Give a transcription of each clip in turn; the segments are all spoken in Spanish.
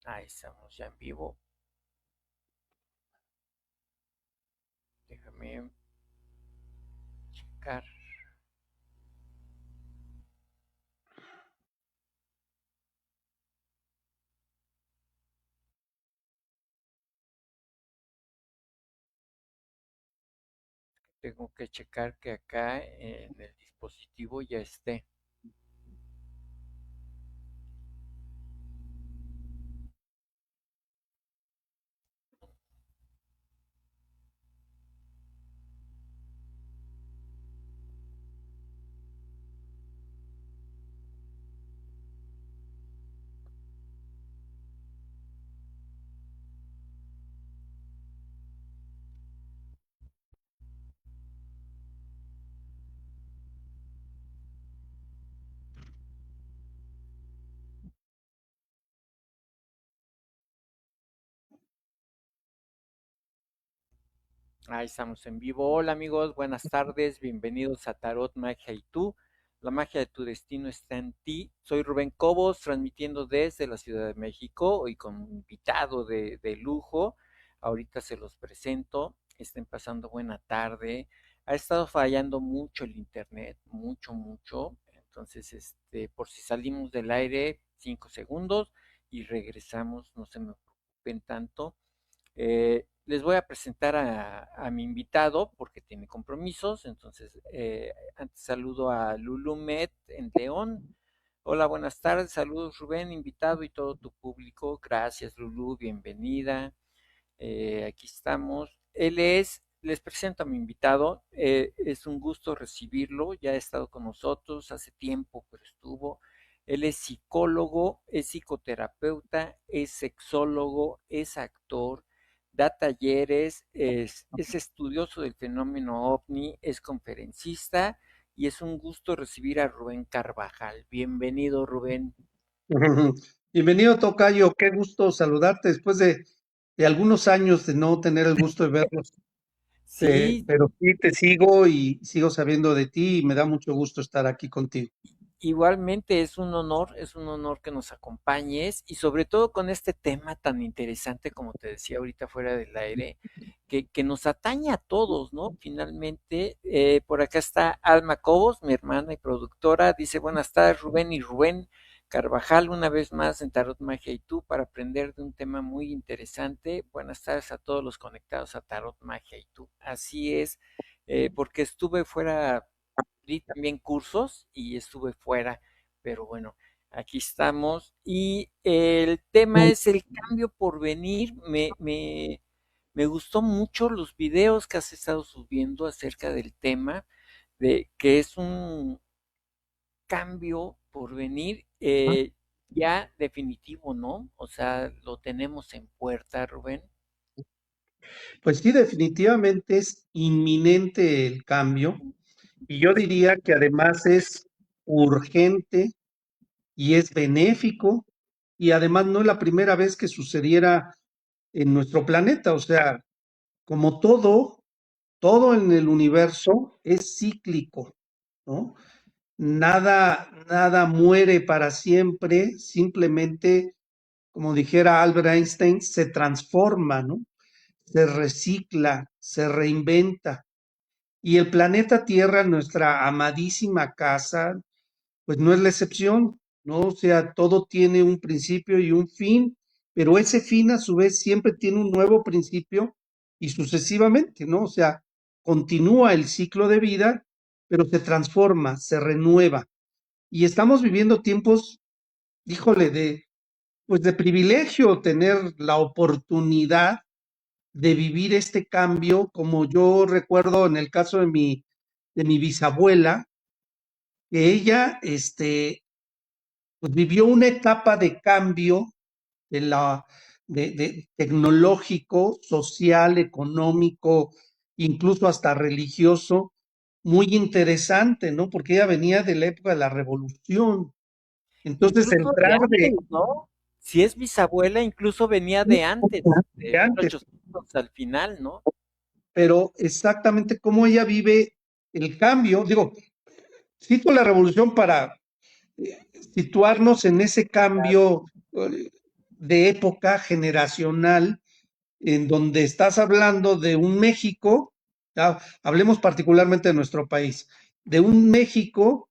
Ahí estamos ya en vivo. Déjame checar. Tengo que checar que acá en el dispositivo ya esté. Ahí estamos en vivo. Hola amigos, buenas tardes. Bienvenidos a Tarot Magia y tú. La magia de tu destino está en ti. Soy Rubén Cobos, transmitiendo desde la Ciudad de México, hoy con un invitado de lujo. Ahorita se los presento. Estén pasando buena tarde. Ha estado fallando mucho el internet, mucho, mucho. Entonces, por si salimos del aire, 5 segundos y regresamos. No se me preocupen tanto. Les voy a presentar a mi invitado porque tiene compromisos. Entonces, antes saludo a Lulu Met en León. Hola, buenas tardes. Saludos, Rubén, invitado y todo tu público. Gracias, Lulu. Bienvenida. Aquí estamos. Les presento a mi invitado. Es un gusto recibirlo. Ya ha estado con nosotros hace tiempo, pero estuvo. Él es psicólogo, es psicoterapeuta, es sexólogo, es actor, da talleres, es estudioso del fenómeno ovni, es conferencista y es un gusto recibir a Rubén Carvajal. Bienvenido, Rubén. Bienvenido, Tocayo. Qué gusto saludarte después de algunos años de no tener el gusto de verlos. Sí, Pero sí te sigo y sigo sabiendo de ti y me da mucho gusto estar aquí contigo. igualmente es un honor que nos acompañes y sobre todo con este tema tan interesante como te decía ahorita fuera del aire, que nos atañe a todos, ¿no? Finalmente, por acá está Alma Cobos, mi hermana y productora, dice buenas tardes Rubén y Rubén Carvajal, una vez más en Tarot Magia y tú para aprender de un tema muy interesante. Buenas tardes a todos los conectados a Tarot Magia y tú. Así es, porque estuve fuera, di también cursos y estuve fuera, pero bueno, aquí estamos. Y el tema es el cambio por venir. Me gustó mucho los videos que has estado subiendo acerca del tema, de que es un cambio por venir ya definitivo, ¿no? O sea, lo tenemos en puerta, Rubén. Pues sí, definitivamente es inminente el cambio y yo diría que además es urgente y es benéfico y además no es la primera vez que sucediera en nuestro planeta. O sea, como todo en el universo es cíclico, ¿no? Nada muere para siempre, simplemente, como dijera Albert Einstein, se transforma, ¿no? Se recicla, se reinventa. Y el planeta Tierra, nuestra amadísima casa, pues no es la excepción, ¿no? O sea, todo tiene un principio y un fin, pero ese fin a su vez siempre tiene un nuevo principio y sucesivamente, ¿no? O sea, continúa el ciclo de vida, pero se transforma, se renueva. Y estamos viviendo tiempos, híjole, pues de privilegio tener la oportunidad de vivir este cambio, como yo recuerdo en el caso de mi bisabuela, que ella, pues vivió una etapa de cambio de de tecnológico, social, económico, incluso hasta religioso, muy interesante, ¿no? Porque ella venía de la época de la revolución. Entonces, Incluso de entrar antes, ¿no? Si es bisabuela, incluso venía de antes, de de antes, 1800 al final, ¿no? pero exactamente cómo ella vive el cambio, digo, cito la revolución para situarnos en ese cambio de época generacional en donde estás hablando de un México, hablemos particularmente de nuestro país, de un México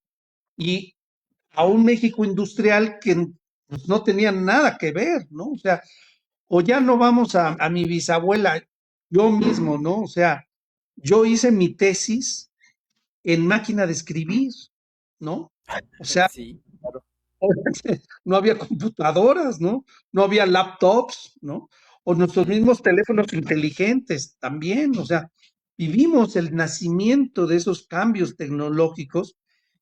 y a un México industrial que pues, no tenía nada que ver, ¿no? O sea, o ya no vamos a mi bisabuela, yo mismo, ¿no? O sea, yo hice mi tesis en máquina de escribir, ¿no? O sea, Sí, claro. no había computadoras, ¿no? No había laptops, ¿no? O nuestros Sí, mismos teléfonos inteligentes también, o sea, vivimos el nacimiento de esos cambios tecnológicos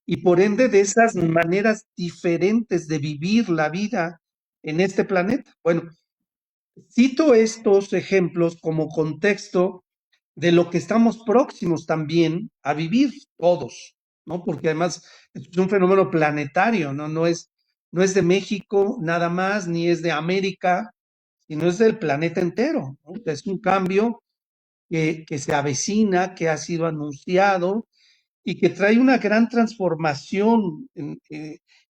y por ende de esas maneras diferentes de vivir la vida en este planeta. Bueno, cito estos ejemplos como contexto de lo que estamos próximos también a vivir todos, ¿no? Porque además es un fenómeno planetario, ¿no? No es de México nada más, ni es de América, sino es del planeta entero, ¿no? O sea, es un cambio que se avecina, que ha sido anunciado y que trae una gran transformación.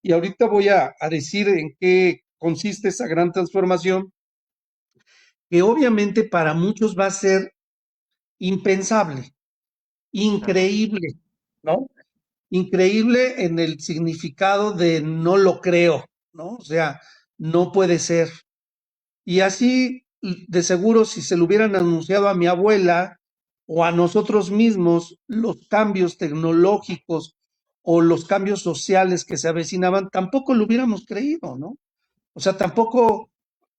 Y ahorita voy a decir en qué consiste esa gran transformación, que obviamente para muchos va a ser impensable, claro. increíble, ¿no? Increíble en el significado de no lo creo, ¿no? O sea, no puede ser. Y así, de seguro, si se lo hubieran anunciado a mi abuela o a nosotros mismos, los cambios tecnológicos o los cambios sociales que se avecinaban, tampoco lo hubiéramos creído, ¿no? O sea, tampoco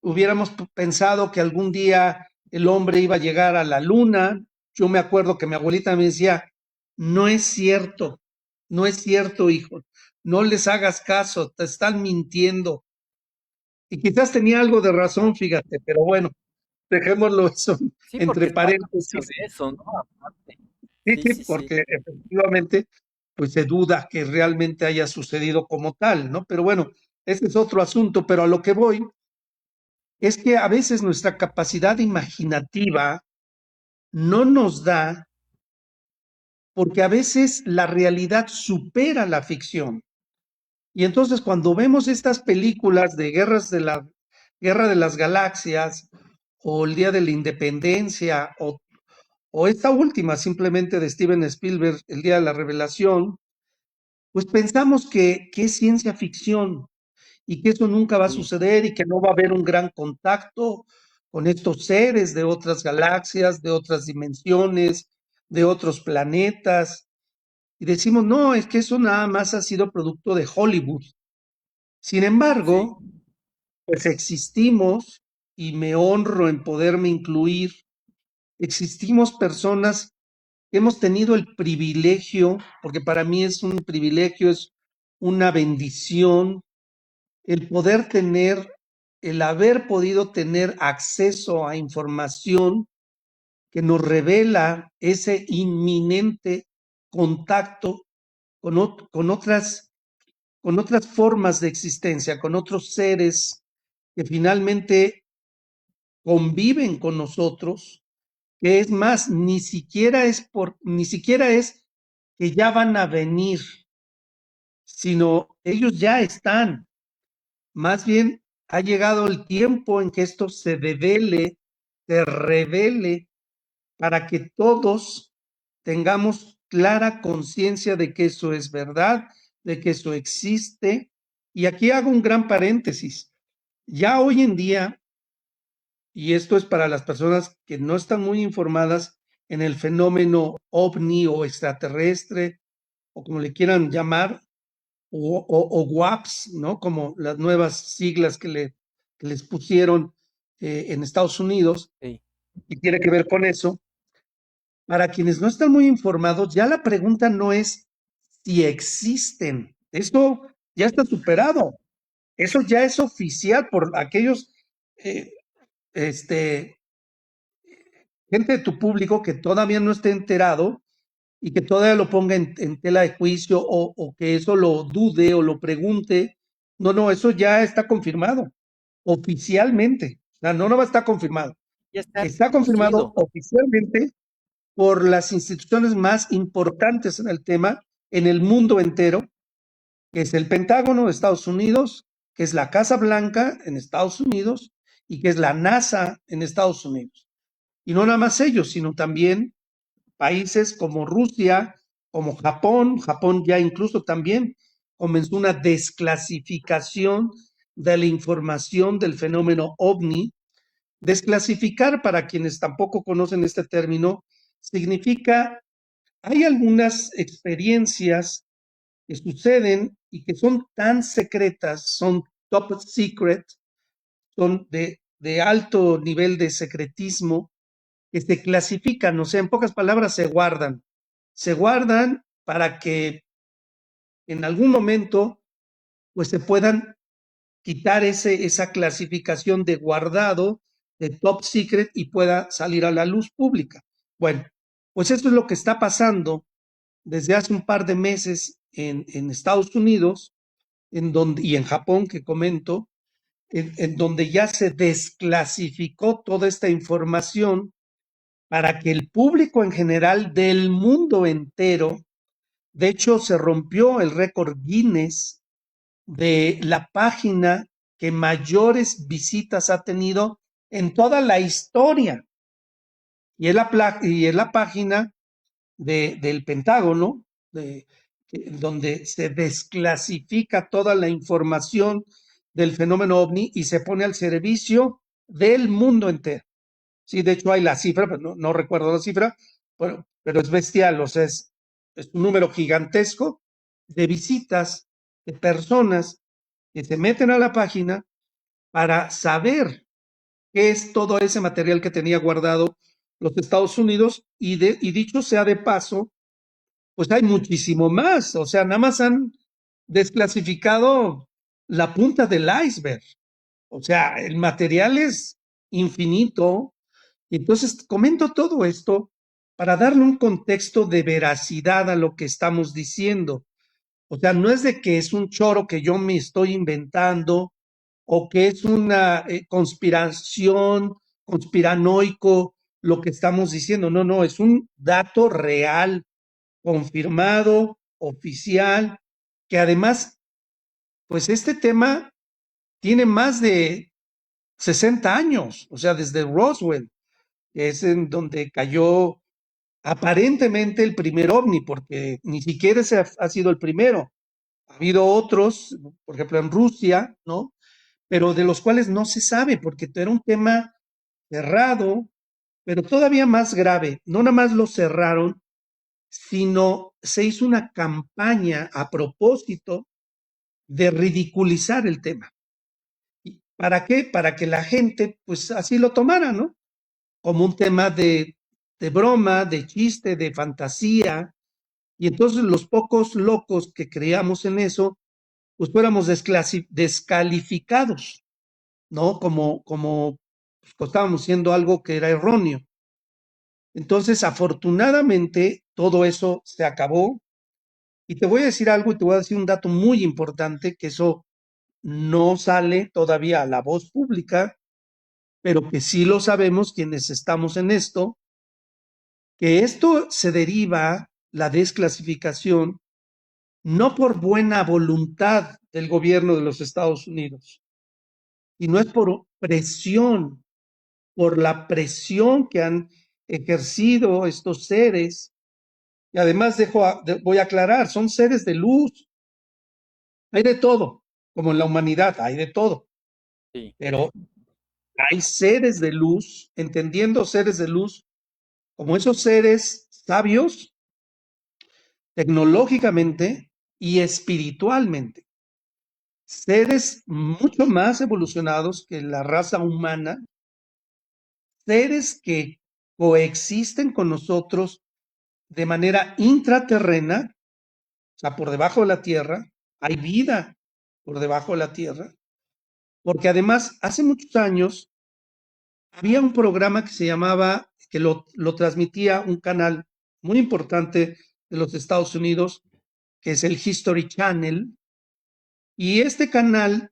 hubiéramos pensado que algún día el hombre iba a llegar a la luna. Yo me acuerdo que mi abuelita me decía, no es cierto, no es cierto, hijo, no les hagas caso, te están mintiendo. Y quizás tenía algo de razón, fíjate, pero bueno, dejémoslo eso Sí, porque entre se habla mucho paréntesis. de eso, ¿no? Aparte. Sí, Sí, sí, sí, sí. porque efectivamente, pues se duda que realmente haya sucedido como tal, ¿no? Pero bueno, ese es otro asunto, pero a lo que voy es que a veces nuestra capacidad imaginativa no nos da, porque a veces la realidad supera la ficción. Y entonces cuando vemos estas películas de Guerra de las Galaxias o el Día de la Independencia o esta última simplemente de Steven Spielberg, el Día de la Revelación, pues pensamos que es ciencia ficción y que eso nunca va a Sí, suceder y que no va a haber un gran contacto con estos seres de otras galaxias, de otras dimensiones, de otros planetas. Y decimos, no, es que eso nada más ha sido producto de Hollywood. Sin sí, embargo, pues existimos y me honro en poderme incluir. Existimos personas que hemos tenido el privilegio, porque para mí es un privilegio, es una bendición el poder tener, el haber podido tener acceso a información que nos revela ese inminente contacto con otras formas de existencia, con otros seres que finalmente conviven con nosotros, que es más, ni siquiera es que ya van a venir, sino ellos ya están. Más bien ha llegado el tiempo en que esto se revele, para que todos tengamos clara conciencia de que eso es verdad, de que eso existe. Y aquí hago un gran paréntesis. Ya hoy en día, y esto es para las personas que no están muy informadas en el fenómeno ovni o extraterrestre, o como le quieran llamar, o WAPs, ¿no? Como las nuevas siglas que les pusieron en Estados Unidos, sí. y tiene que ver con eso. Para quienes no están muy informados, ya la pregunta no es si existen. Esto ya está superado. Eso ya es oficial por aquellos, eh, este, gente de tu público que todavía no esté enterado y que todavía lo ponga en tela de juicio o que eso lo dude o lo pregunte. No, no, eso ya está confirmado oficialmente. O sea, no, no va a estar confirmado. Ya está Está confirmado reconocido. oficialmente por las instituciones más importantes en el tema, en el mundo entero, que es el Pentágono de Estados Unidos, que es la Casa Blanca en Estados Unidos, y que es la NASA en Estados Unidos. Y no nada más ellos, sino también países como Rusia, como Japón. Japón ya incluso también comenzó una desclasificación de la información del fenómeno ovni. Desclasificar, para quienes tampoco conocen este término, significa, hay algunas experiencias que suceden y que son tan secretas, son top secret, son de alto nivel de secretismo, que se clasifican, o sea, en pocas palabras, se guardan para que en algún momento pues se puedan quitar esa clasificación de guardado, de top secret, y pueda salir a la luz pública. Bueno, pues esto es lo que está pasando desde hace un par de meses en Estados Unidos, y en Japón, que comento, en donde ya se desclasificó toda esta información para que el público en general del mundo entero, de hecho se rompió el récord Guinness de la página que mayores visitas ha tenido en toda la historia, y es la página del Pentágono, donde se desclasifica toda la información del fenómeno ovni y se pone al servicio del mundo entero. Sí, de hecho hay la cifra, pero no recuerdo la cifra, pero es bestial, o sea, es un número gigantesco de visitas de personas que se meten a la página para saber qué es todo ese material que tenía guardado los Estados Unidos, y dicho sea de paso, pues hay muchísimo más, o sea, nada más han desclasificado la punta del iceberg, o sea, el material es infinito. Entonces, comento todo esto para darle un contexto de veracidad a lo que estamos diciendo. O sea, no es de que es un choro que yo me estoy inventando o que es una conspiración, conspiranoico lo que estamos diciendo. No, no, es un dato real, confirmado, oficial, que además, pues este tema tiene más de 60 años, o sea, desde Roswell, que es en donde cayó aparentemente el primer ovni, porque ni siquiera ese ha sido el primero. Ha habido otros, por ejemplo en Rusia, ¿no? Pero de los cuales no se sabe, porque era un tema cerrado, pero todavía más grave. No nada más lo cerraron, sino se hizo una campaña a propósito de ridiculizar el tema. ¿Para qué? Para que la gente, pues así lo tomara, ¿no? Como un tema de broma, de chiste, de fantasía. Y entonces los pocos locos que creíamos en eso, pues fuéramos descalificados, ¿no? Como pues, estábamos siendo algo que era erróneo. Entonces, afortunadamente, todo eso se acabó. Y te voy a decir algo, y te voy a decir un dato muy importante, que eso no sale todavía a la voz pública, pero que sí lo sabemos quienes estamos en esto, que esto se deriva, la desclasificación, no por buena voluntad del gobierno de los Estados Unidos, y no es por presión, por la presión que han ejercido estos seres. Y además voy a aclarar, son seres de luz, hay de todo, como en la humanidad, hay de todo, Sí, pero hay seres de luz, entendiendo seres de luz como esos seres sabios tecnológicamente y espiritualmente, seres mucho más evolucionados que la raza humana, seres que coexisten con nosotros de manera intraterrena, o sea, por debajo de la tierra, hay vida por debajo de la tierra, porque además hace muchos años había un programa que se llamaba, que lo transmitía un canal muy importante de los Estados Unidos, que es el History Channel, y este canal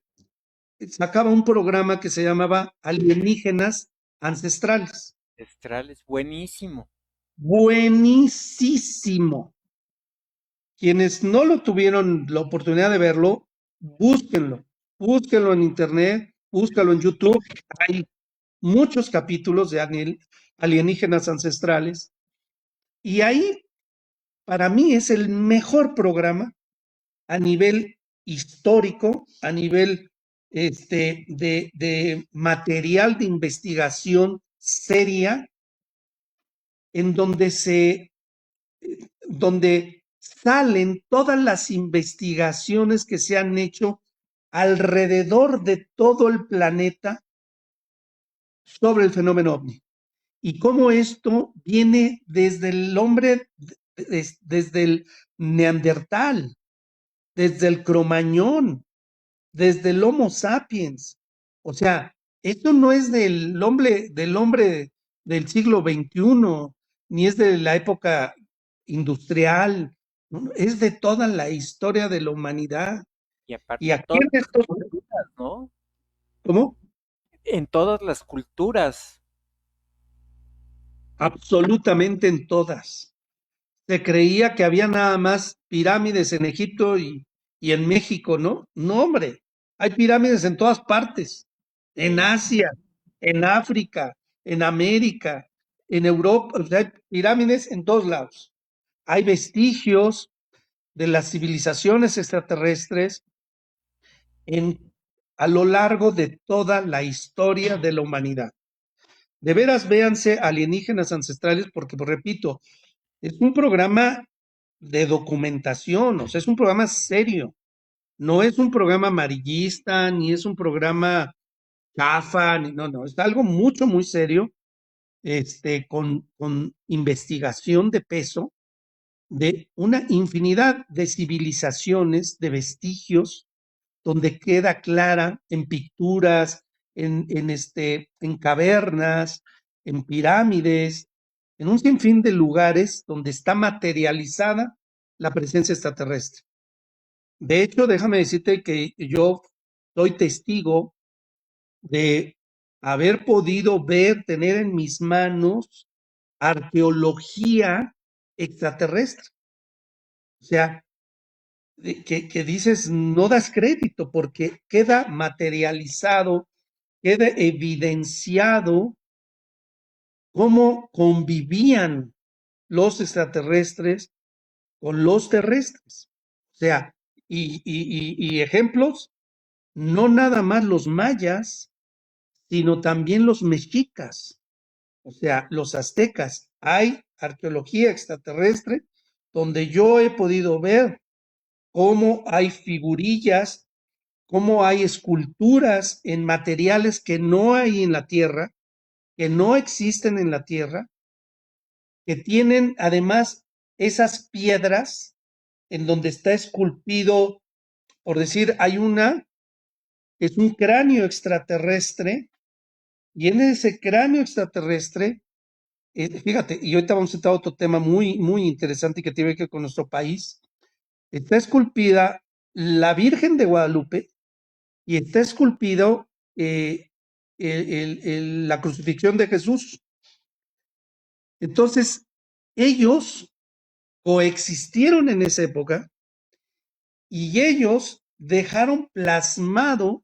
sacaba un programa que se llamaba Alienígenas Ancestrales. Estral es buenísimo. Buenísimo. Quienes no lo tuvieron la oportunidad de verlo, búsquenlo, búsquenlo en internet, búscalo en YouTube. Hay muchos capítulos de alienígenas ancestrales y ahí para mí es el mejor programa a nivel histórico, a nivel de material de investigación seria, en donde salen todas las investigaciones que se han hecho alrededor de todo el planeta sobre el fenómeno ovni y cómo esto viene desde el hombre, desde el neandertal, desde el cromañón, desde el Homo sapiens. O sea, esto no es del hombre del siglo XXI, ni es de la época industrial, ¿no? Es de toda la historia de la humanidad. Y Y aparte en aquí todas en las estos, culturas, ¿no? ¿cómo? En todas las culturas. Absolutamente en todas. Se creía que había nada más pirámides en Egipto y en México, ¿no? No, hombre, hay pirámides en todas partes, en Sí. Asia, en África, en América, en Europa, o sea, hay pirámides en todos lados. Hay vestigios de las civilizaciones extraterrestres en, a lo largo de toda la historia de la humanidad. De veras, véanse alienígenas ancestrales porque, pues, repito, es un programa de documentación, o sea, es un programa serio, no es un programa amarillista, ni es un programa chafa, no, no, es algo mucho, muy serio, con investigación de peso de una infinidad de civilizaciones, de vestigios, donde queda clara en pinturas, en cavernas, en pirámides, en un sinfín de lugares donde está materializada la presencia extraterrestre. De hecho, déjame decirte que yo soy testigo de haber podido ver, tener en mis manos arqueología extraterrestre. O sea, que dices, no das crédito porque queda materializado, queda evidenciado cómo convivían los extraterrestres con los terrestres. O sea, y ejemplos, no nada más los mayas, sino también los mexicas, o sea, los aztecas. Hay arqueología extraterrestre donde yo he podido ver cómo hay figurillas, cómo hay esculturas en materiales que no hay en la Tierra, que no existen en la Tierra, que tienen además esas piedras en donde está esculpido, por decir, hay una, es un cráneo extraterrestre, y en ese cráneo extraterrestre, fíjate, y ahorita vamos a entrar a otro tema muy, muy interesante y que tiene que ver con nuestro país, está esculpida la Virgen de Guadalupe y está esculpido la crucifixión de Jesús. Entonces, ellos coexistieron en esa época y ellos dejaron plasmado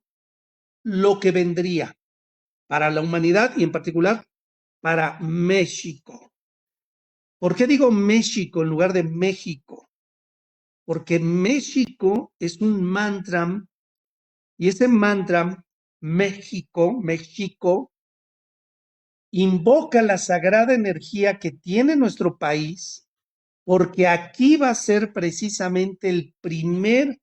lo que vendría para la humanidad y en particular para México. ¿Por qué digo México en lugar de México? Porque México es un mantra y ese mantra, México, México, invoca la sagrada energía que tiene nuestro país, porque aquí va a ser precisamente el primer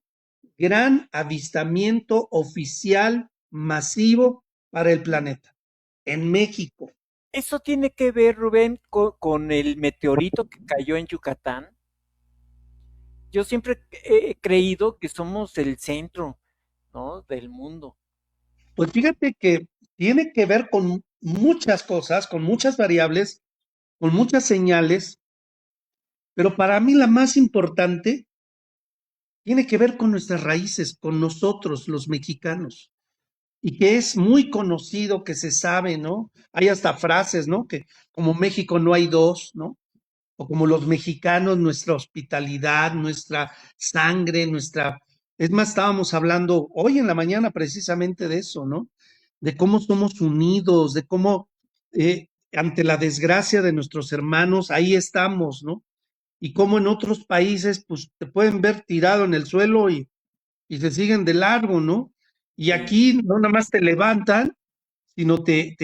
gran avistamiento oficial masivo para el planeta, en México. Eso tiene que ver, Rubén, con el meteorito que cayó en Yucatán. Yo siempre he creído que somos el centro, ¿no? Del mundo. Pues fíjate que tiene que ver con muchas cosas, con muchas variables, con muchas señales, pero para mí la más importante tiene que ver con nuestras raíces, con nosotros, los mexicanos, y que es muy conocido, que se sabe, ¿no? Hay hasta frases, ¿no? Que como México no hay dos, ¿no? O como los mexicanos, nuestra hospitalidad, nuestra sangre, nuestra... Es más, estábamos hablando hoy en la mañana precisamente de eso, ¿no? de cómo somos unidos, de cómo ante la desgracia de nuestros hermanos, ahí estamos, ¿no? Y cómo en otros países, pues te pueden ver tirado en el suelo y se siguen de largo, ¿no? Y Sí, aquí no nada más te levantan, sino te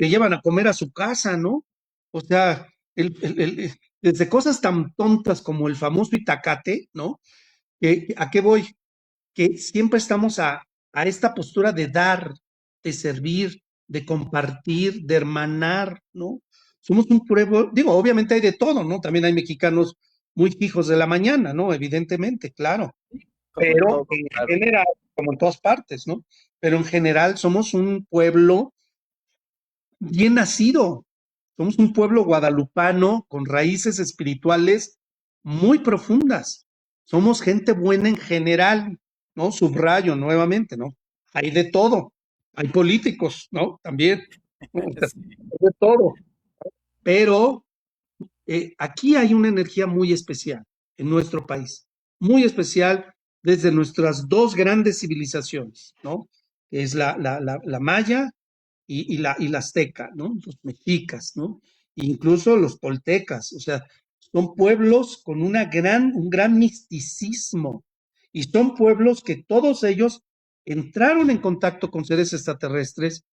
llevan a comer a su casa, ¿no? O sea, desde cosas tan tontas como el famoso Itacate, ¿no? ¿A qué voy? Que siempre estamos a esta postura de dar, de servir, de compartir, de hermanar, ¿no? Somos un pueblo, digo, obviamente hay de todo, ¿no? También hay mexicanos muy hijos de la mañana, ¿no? Evidentemente, claro, como en pero todo, en claro. general, como en todas partes, ¿no? Pero en general somos un pueblo bien nacido. Somos un pueblo guadalupano con raíces espirituales muy profundas. Somos gente buena en general, ¿no? Subrayo nuevamente, ¿no? Hay de todo. Hay políticos, ¿no? También, ¿no? O sea, Sí, hay de todo. Pero aquí hay una energía muy especial en nuestro país, muy especial desde nuestras dos grandes civilizaciones, ¿no? Que es la maya y la azteca, ¿no? Los mexicas, ¿no? Incluso los toltecas, o sea, son pueblos con un gran misticismo y son pueblos que todos ellos entraron en contacto con seres extraterrestres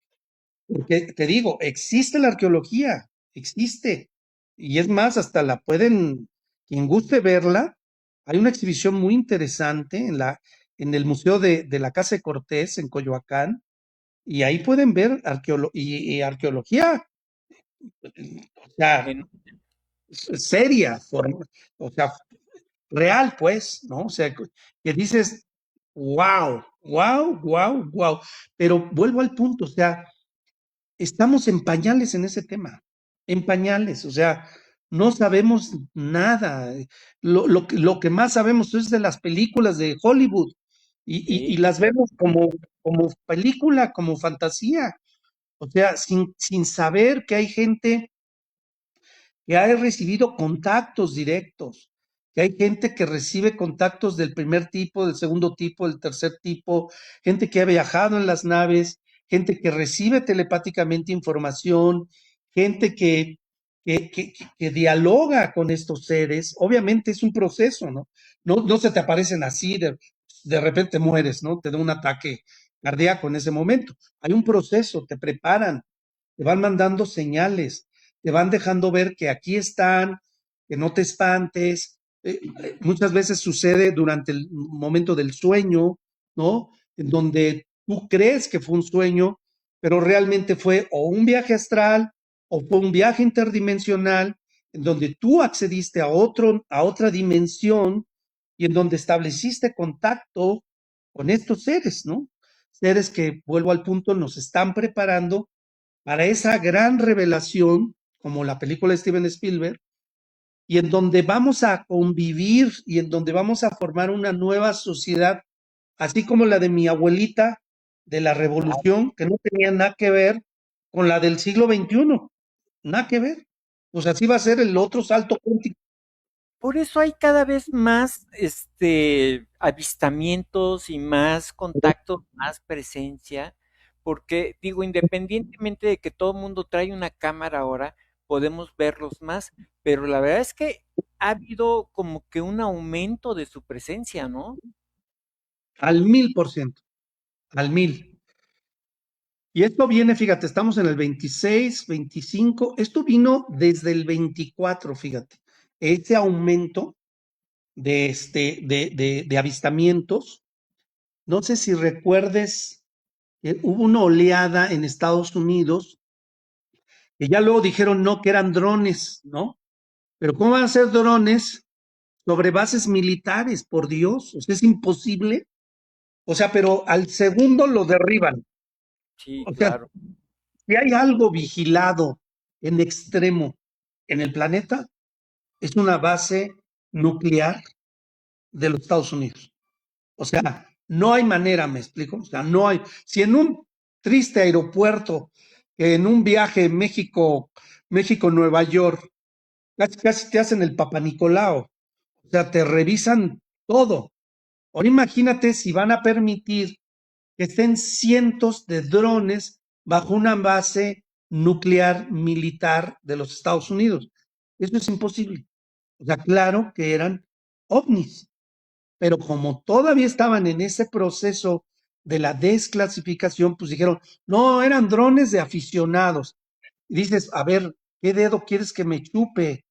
porque te digo, existe la arqueología, existe. Y es más, hasta la pueden, quien guste verla, hay una exhibición muy interesante en el Museo de la Casa de Cortés en Coyoacán, y ahí pueden ver y arqueología, o sea, en- seria, o sea, real, pues, ¿no? O sea, que dices, wow, wow, wow, wow. Pero vuelvo al punto, o sea, estamos en pañales en ese tema, en pañales, o sea, no sabemos nada. Lo que más sabemos es de las películas de Hollywood y sí, las vemos como película, como fantasía, o sea, sin saber que hay gente que ha recibido contactos directos, que hay gente que recibe contactos del primer tipo, del segundo tipo, del tercer tipo, gente que ha viajado en las naves, gente que recibe telepáticamente información, gente que dialoga con estos seres. Obviamente es un proceso, ¿no? No se te aparecen así, de repente mueres, ¿no? Te da un ataque cardíaco en ese momento. Hay un proceso, te preparan, te van mandando señales, te van dejando ver que aquí están, que no te espantes. Muchas veces sucede durante el momento del sueño, ¿no? En donde tú crees que fue un sueño, pero realmente fue o un viaje astral o fue un viaje interdimensional en donde tú accediste a otra dimensión y en donde estableciste contacto con estos seres, ¿no? Seres que, vuelvo al punto, nos están preparando para esa gran revelación, como la película de Steven Spielberg, y en donde vamos a convivir y en donde vamos a formar una nueva sociedad, así como la de mi abuelita de la claro. revolución, que no tenía nada que ver con la del siglo XXI, nada que ver. Pues así va a ser el otro salto cuántico. Por eso hay cada vez más, avistamientos y más contacto, más presencia, porque digo, independientemente de que todo el mundo trae una cámara ahora, podemos verlos más, pero la verdad es que ha habido como que un aumento de su presencia, ¿no? Al 1000%, al 1000. Y esto viene, fíjate, estamos en el 26, 25, esto vino desde el 24, fíjate, ese aumento de avistamientos. No sé si recuerdes que hubo una oleada en Estados Unidos que ya luego dijeron no, que eran drones, ¿no? Pero ¿cómo van a ser drones sobre bases militares? Por Dios, o sea, es imposible. O sea, pero al segundo lo derriban. Sí, O sea, claro. si hay algo vigilado en extremo en el planeta, es una base nuclear de los Estados Unidos. O sea, no hay manera, me explico. O sea, no hay. Si en un triste aeropuerto, en un viaje México-Nueva York, casi, casi te hacen el Papa Nicolau. O sea, te revisan todo. Ahora imagínate si van a permitir que estén cientos de drones bajo una base nuclear militar de los Estados Unidos. Eso es imposible. O sea, claro que eran ovnis, pero como todavía estaban en ese proceso de la desclasificación, pues dijeron, no, eran drones de aficionados. Y dices, a ver, ¿qué dedo quieres que me chupe?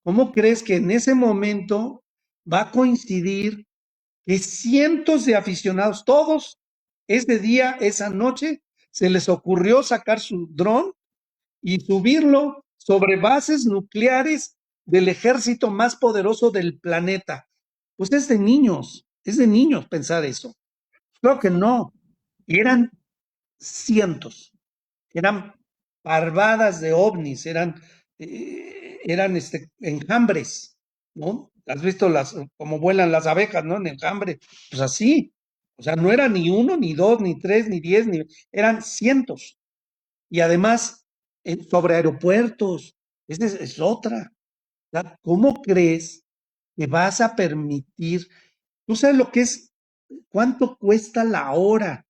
¿Cómo crees que en ese momento va a coincidir que cientos de aficionados, todos, ese día, esa noche, se les ocurrió sacar su dron y subirlo sobre bases nucleares del ejército más poderoso del planeta? Pues es de niños pensar eso. Creo que no. Y eran cientos, eran parvadas de ovnis, eran enjambres, ¿no? ¿Has visto cómo vuelan las abejas, ¿no? En enjambre, pues así. O sea, no era ni uno, ni dos, ni tres, ni diez, eran cientos. Y además, sobre aeropuertos, esa es otra. ¿Verdad? ¿Cómo crees que vas a permitir? ¿Tú sabes lo que es? ¿Cuánto cuesta la hora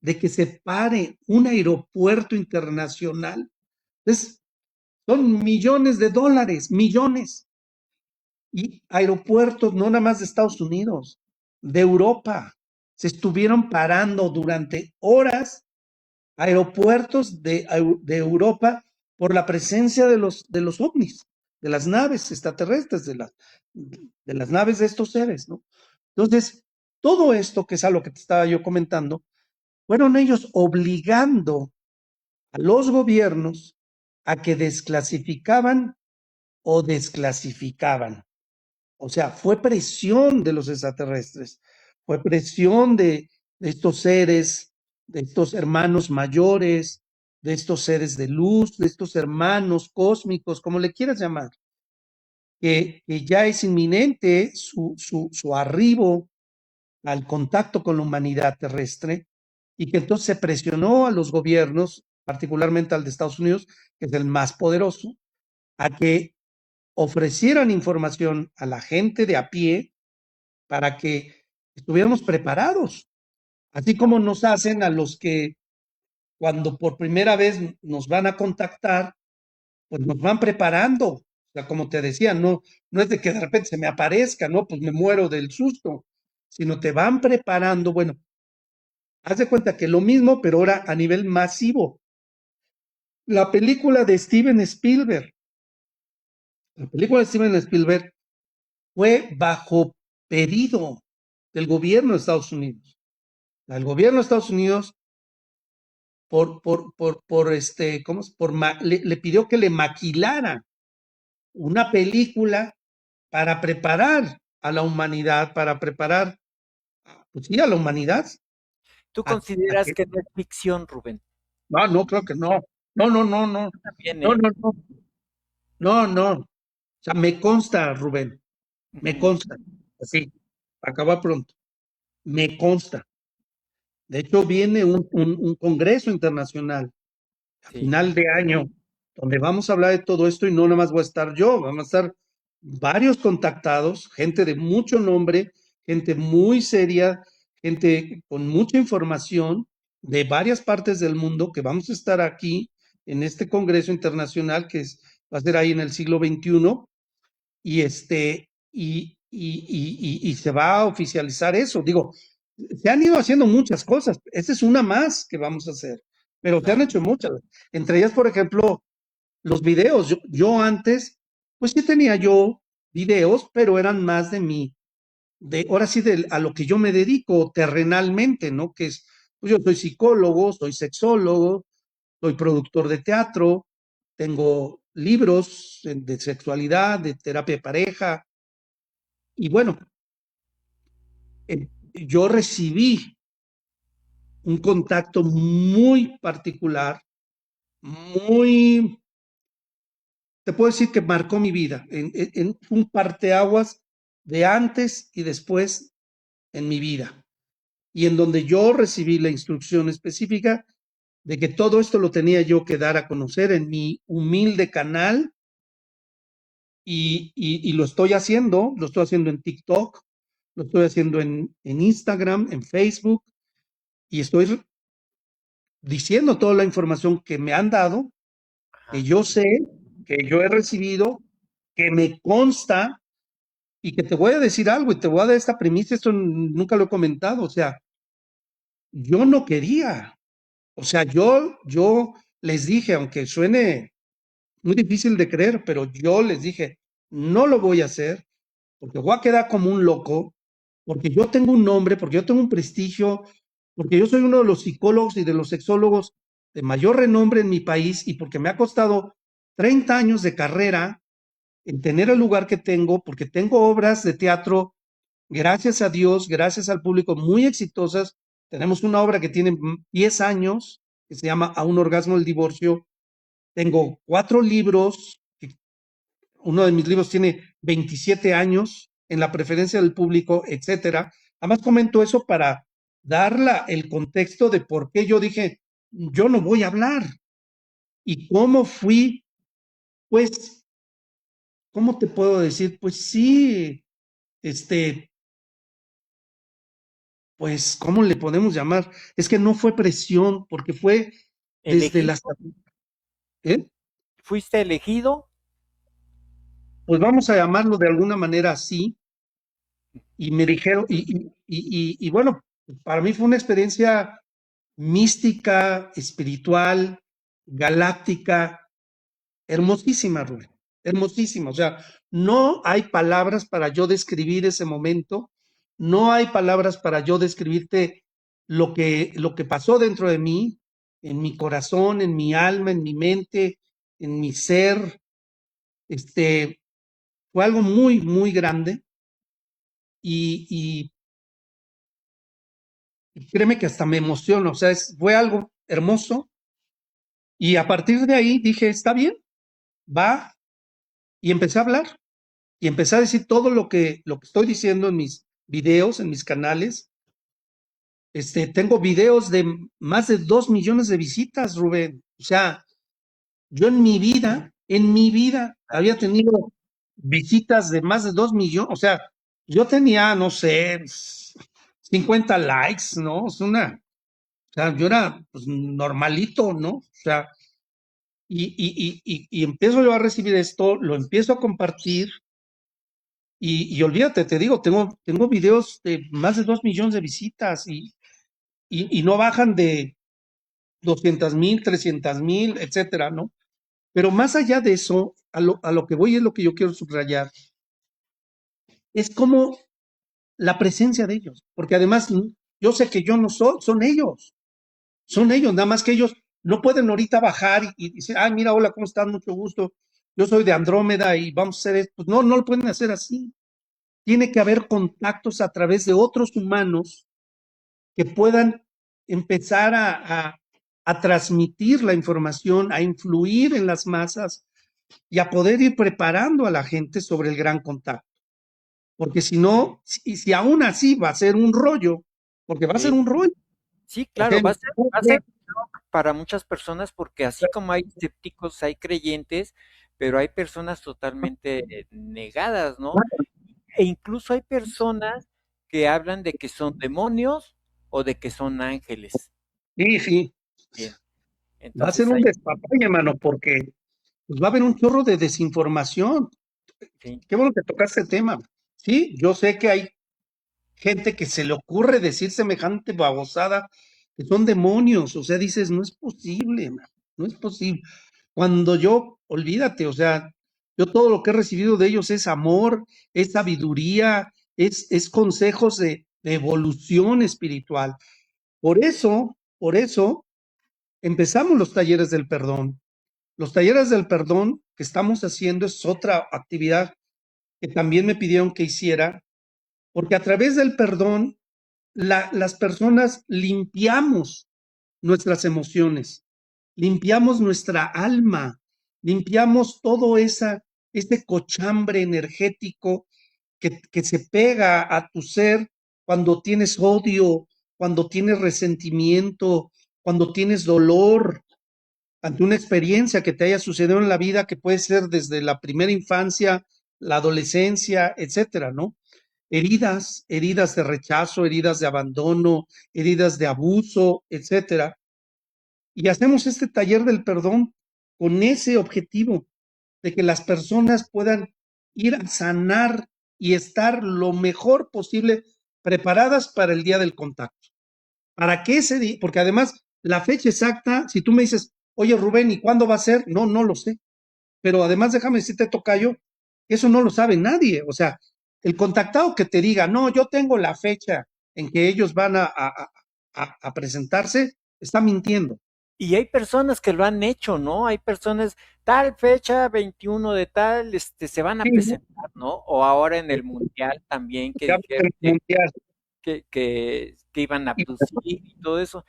de que se pare un aeropuerto internacional? Es, son millones de dólares, millones. Y aeropuertos no nada más de Estados Unidos, de Europa. Se estuvieron parando durante horas aeropuertos de Europa por la presencia de los ovnis, de las naves extraterrestres, de las naves de estos seres, ¿no? Entonces, todo esto, que es a lo que te estaba yo comentando, fueron ellos obligando a los gobiernos a que desclasificaban o desclasificaban. O sea, fue presión de los extraterrestres, fue presión de estos seres, de estos hermanos mayores, de estos seres de luz, de estos hermanos cósmicos, como le quieras llamar, que ya es inminente su arribo al contacto con la humanidad terrestre, y que entonces se presionó a los gobiernos, particularmente al de Estados Unidos, que es el más poderoso, a que ofrecieran información a la gente de a pie para que estuviéramos preparados, así como nos hacen a los que cuando por primera vez nos van a contactar, pues nos van preparando. O sea, como te decía, no es de que de repente se me aparezca, no, pues me muero del susto, sino te van preparando. Bueno, haz de cuenta que lo mismo, pero ahora a nivel masivo. La película de Steven Spielberg, la película de Steven Spielberg fue bajo pedido del gobierno de Estados Unidos. El gobierno de Estados Unidos ¿cómo es? Le pidió que le maquilara una película para preparar a la humanidad, para preparar, pues sí, a la humanidad. ¿Tú A consideras que, que no es ficción, Rubén? no, no, creo que no. No, no, no, no. También, No, ¿eh? no, no. No, no. O sea, me consta, Rubén, me Ujú. consta. Así, acaba pronto. Me consta. De hecho, viene un congreso internacional a Sí. final de año, donde vamos a hablar de todo esto, y no nada más voy a estar yo, vamos a estar varios contactados, gente de mucho nombre, gente muy seria, gente con mucha información de varias partes del mundo, que vamos a estar aquí en este Congreso Internacional va a ser ahí en el siglo XXI, y se va a oficializar eso. Digo, se han ido haciendo muchas cosas. Esta es una más que vamos a hacer, pero se han Claro. hecho muchas. Entre ellas, por ejemplo, los videos. Yo antes, pues sí tenía yo videos, pero eran más ahora sí, a lo que yo me dedico terrenalmente, ¿no? Que es, pues yo soy psicólogo, soy sexólogo, soy productor de teatro, tengo libros de sexualidad, de terapia de pareja, y bueno, yo recibí un contacto muy particular, muy, te puedo decir que marcó mi vida, en un parteaguas de antes y después en mi vida, y en donde yo recibí la instrucción específica de que todo esto lo tenía yo que dar a conocer en mi humilde canal, y lo estoy haciendo en TikTok, lo estoy haciendo en Instagram, en Facebook, y estoy diciendo toda la información que me han dado, que Ajá. yo sé, que yo he recibido, que me consta y que te voy a decir algo y te voy a dar esta primicia, esto nunca lo he comentado, o sea, yo no quería, o sea, yo les dije, aunque suene muy difícil de creer, pero yo les dije, no lo voy a hacer porque voy a quedar como un loco, porque yo tengo un nombre, porque yo tengo un prestigio, porque yo soy uno de los psicólogos y de los sexólogos de mayor renombre en mi país y porque me ha costado 30 años de carrera en tener el lugar que tengo, porque tengo obras de teatro, gracias a Dios, gracias al público, muy exitosas. Tenemos una obra que tiene 10 años, que se llama A un orgasmo del divorcio. Tengo 4 libros, uno de mis libros tiene 27 años en la preferencia del público, etcétera. Además comento eso para dar el contexto de por qué yo dije, yo no voy a hablar y cómo fui, pues, ¿cómo te puedo decir? Pues sí, este, pues, ¿cómo le podemos llamar? Es que no fue presión, porque fue desde las, ¿Elegido? ¿eh? ¿Fuiste elegido? Pues vamos a llamarlo de alguna manera así, y me dijeron, y bueno, para mí fue una experiencia mística, espiritual, galáctica, hermosísima, Rubén, hermosísima. O sea, no hay palabras para yo describir ese momento, no hay palabras para yo describirte lo que pasó dentro de mí, en mi corazón, en mi alma, en mi mente, en mi ser. Este, fue algo muy, muy grande y, y créeme que hasta me emociona. O sea, fue algo hermoso y a partir de ahí dije, está bien, va, y empecé a hablar y empecé a decir todo lo que estoy diciendo en mis videos, en mis canales. Tengo videos de más de 2 millones de visitas, Rubén. O sea, yo en mi vida había tenido visitas de más de 2 millones. O sea, yo tenía, no sé, 50 likes, ¿no? O sea, yo era pues, normalito, ¿no? O sea, y empiezo yo a recibir esto, lo empiezo a compartir. Y olvídate, te digo, tengo videos de más de 2 millones de visitas y no bajan de 200,000, 300,000, etcétera, ¿no? Pero más allá de eso, a lo que voy es lo que yo quiero subrayar, es como la presencia de ellos, porque además yo sé que yo no soy, son ellos, nada más que ellos no pueden ahorita bajar y decir, ay, mira, hola, ¿cómo estás? Mucho gusto, yo soy de Andrómeda y vamos a hacer esto. Pues no, no lo pueden hacer así. Tiene que haber contactos a través de otros humanos que puedan empezar a transmitir la información, a influir en las masas y a poder ir preparando a la gente sobre el gran contacto. Porque si no, si aún así va a ser un rollo, porque va a ser Sí, un rollo, sí, ¿ok? claro, va a ser para muchas personas porque así como hay escépticos, hay creyentes, pero hay personas totalmente negadas, ¿no? E incluso hay personas que hablan de que son demonios o de que son ángeles. Sí, sí, Bien, va a ser entonces un ahí, despapalle, hermano, porque pues, va a haber un chorro de desinformación. sí, Qué bueno que tocaste el tema. Sí, yo sé que hay gente que se le ocurre decir semejante babosada, que son demonios, o sea, dices, no es posible, man, no es posible. Cuando yo, olvídate, o sea, yo todo lo que he recibido de ellos es amor, es sabiduría, es consejos de evolución espiritual. Por eso empezamos los talleres del perdón. Los talleres del perdón que estamos haciendo es otra actividad que también me pidieron que hiciera, porque a través del perdón las personas limpiamos nuestras emociones, limpiamos nuestra alma, limpiamos todo ese cochambre energético que se pega a tu ser cuando tienes odio, cuando tienes resentimiento, cuando tienes dolor ante una experiencia que te haya sucedido en la vida, que puede ser desde la primera infancia, la adolescencia, etcétera, ¿no? Heridas de rechazo, heridas de abandono, heridas de abuso, etcétera. Y hacemos este taller del perdón con ese objetivo de que las personas puedan ir a sanar y estar lo mejor posible preparadas para el día del contacto. Para que ese día, porque además la fecha exacta, si tú me dices, oye Rubén, ¿y cuándo va a ser? No, no lo sé. Pero además déjame decirte, tocayo, que eso no lo sabe nadie. O sea, el contactado que te diga, no, yo tengo la fecha en que ellos van a presentarse, está mintiendo. Y hay personas que lo han hecho, ¿no? Hay personas, tal fecha, 21 de tal, se van a Sí, ¿no? presentar, ¿no? O ahora en el mundial también que Ya ves dijeron el mundial. que iban a abducir y todo eso.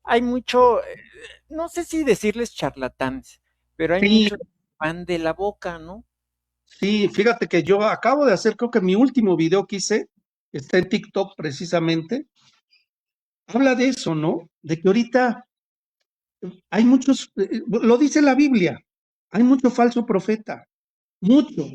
Hay mucho, no sé si decirles charlatanes, pero hay Sí, muchos que van de la boca, ¿no? sí, fíjate que yo acabo de hacer, creo que mi último video que hice, está en TikTok precisamente, habla de eso, ¿no? De que ahorita hay muchos, lo dice la Biblia, hay mucho falso profeta, mucho,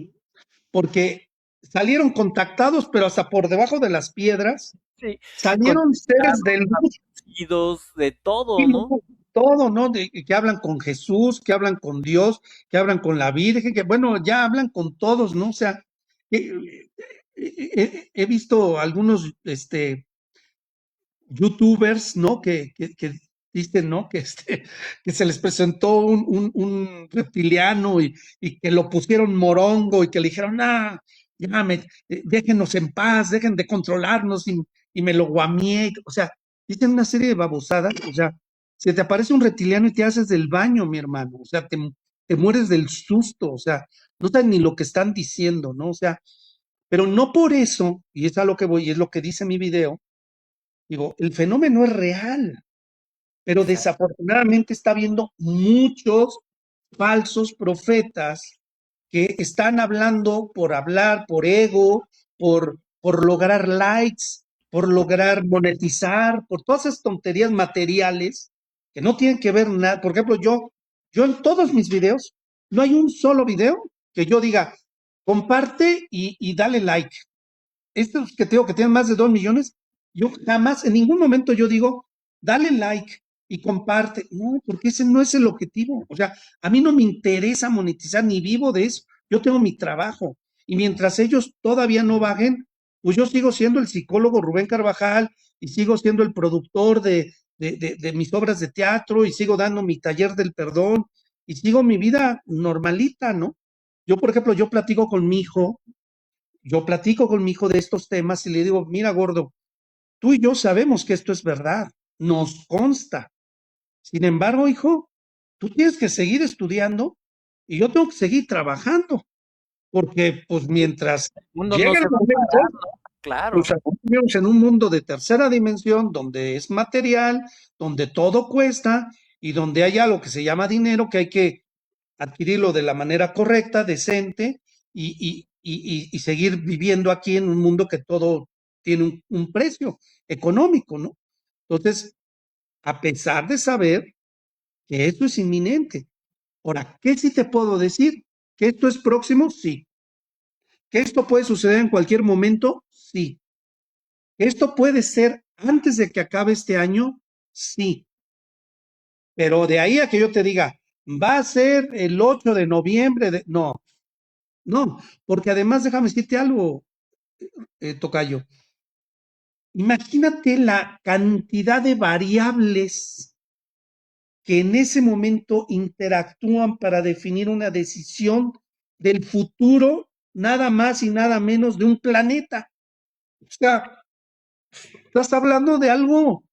porque salieron contactados, pero hasta por debajo de las piedras, Sí, salieron conectados, seres de luz, abducidos, de y todo, ¿no? todo, ¿no? Que hablan con Jesús, que hablan con Dios, que hablan con la Virgen, que bueno, ya hablan con todos, ¿no? O sea, he visto algunos, youtubers, ¿no? Que dicen, ¿no? Que, que se les presentó un reptiliano y que lo pusieron morongo y que le dijeron, ah, ya déjenos en paz, dejen de controlarnos y me lo guamié. O sea, dicen una serie de babosadas. O sea, se te aparece un reptiliano y te haces del baño, mi hermano. O sea, te mueres del susto. O sea, no saben ni lo que están diciendo, ¿no? O sea, pero no por eso, y es a lo que voy, y es lo que dice mi video. Digo, el fenómeno es real, pero Exacto. desafortunadamente está habiendo muchos falsos profetas que están hablando por hablar, por ego, por lograr likes, por lograr monetizar, por todas esas tonterías materiales que no tienen que ver nada. Por ejemplo, yo en todos mis videos, no hay un solo video que yo diga, comparte y dale like. Estos que tengo que tienen más de 2 millones, yo jamás, en ningún momento yo digo, dale like y comparte. No, porque ese no es el objetivo. O sea, a mí no me interesa monetizar ni vivo de eso. Yo tengo mi trabajo. Y mientras ellos todavía no bajen, pues yo sigo siendo el psicólogo Rubén Carvajal y sigo siendo el productor de mis obras de teatro y sigo dando mi taller del perdón y sigo mi vida normalita, ¿no? Yo, por ejemplo, yo platico con mi hijo de estos temas y le digo, mira, gordo, tú y yo sabemos que esto es verdad, nos consta. Sin embargo, hijo, tú tienes que seguir estudiando y yo tengo que seguir trabajando, porque pues mientras El mundo no llegue el se va a momento, parar, ¿no? pues Claro. vivimos en un mundo de tercera dimensión, donde es material, donde todo cuesta y donde hay algo que se llama dinero que hay que adquirirlo de la manera correcta, decente, y seguir viviendo aquí en un mundo que todo tiene un precio económico, ¿no? Entonces, a pesar de saber que esto es inminente, ahora, ¿qué sí te puedo decir? ¿Que esto es próximo? Sí. ¿Que esto puede suceder en cualquier momento? Sí. ¿Que esto puede ser antes de que acabe este año? Sí. Pero de ahí a que yo te diga, va a ser el 8 de noviembre, no, no, porque además déjame decirte algo, tocayo. Imagínate la cantidad de variables que en ese momento interactúan para definir una decisión del futuro, nada más y nada menos de un planeta. O sea, estás hablando de algo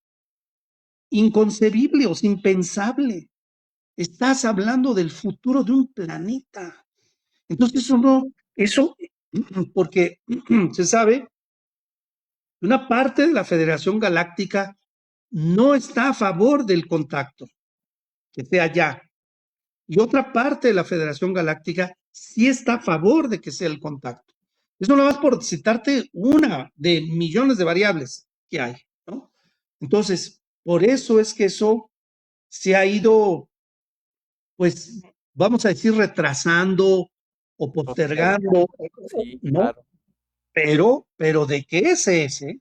inconcebible o impensable. Estás hablando del futuro de un planeta. Entonces, eso no, eso, porque se sabe una parte de la Federación Galáctica no está a favor del contacto, que sea ya. Y otra parte de la Federación Galáctica sí está a favor de que sea el contacto. Eso nada más por citarte una de millones de variables que hay, ¿no? Entonces, por eso es que eso se ha ido, pues, vamos a decir, retrasando o postergando, Postergando, sí, ¿no? claro. Pero ¿de qué es ese?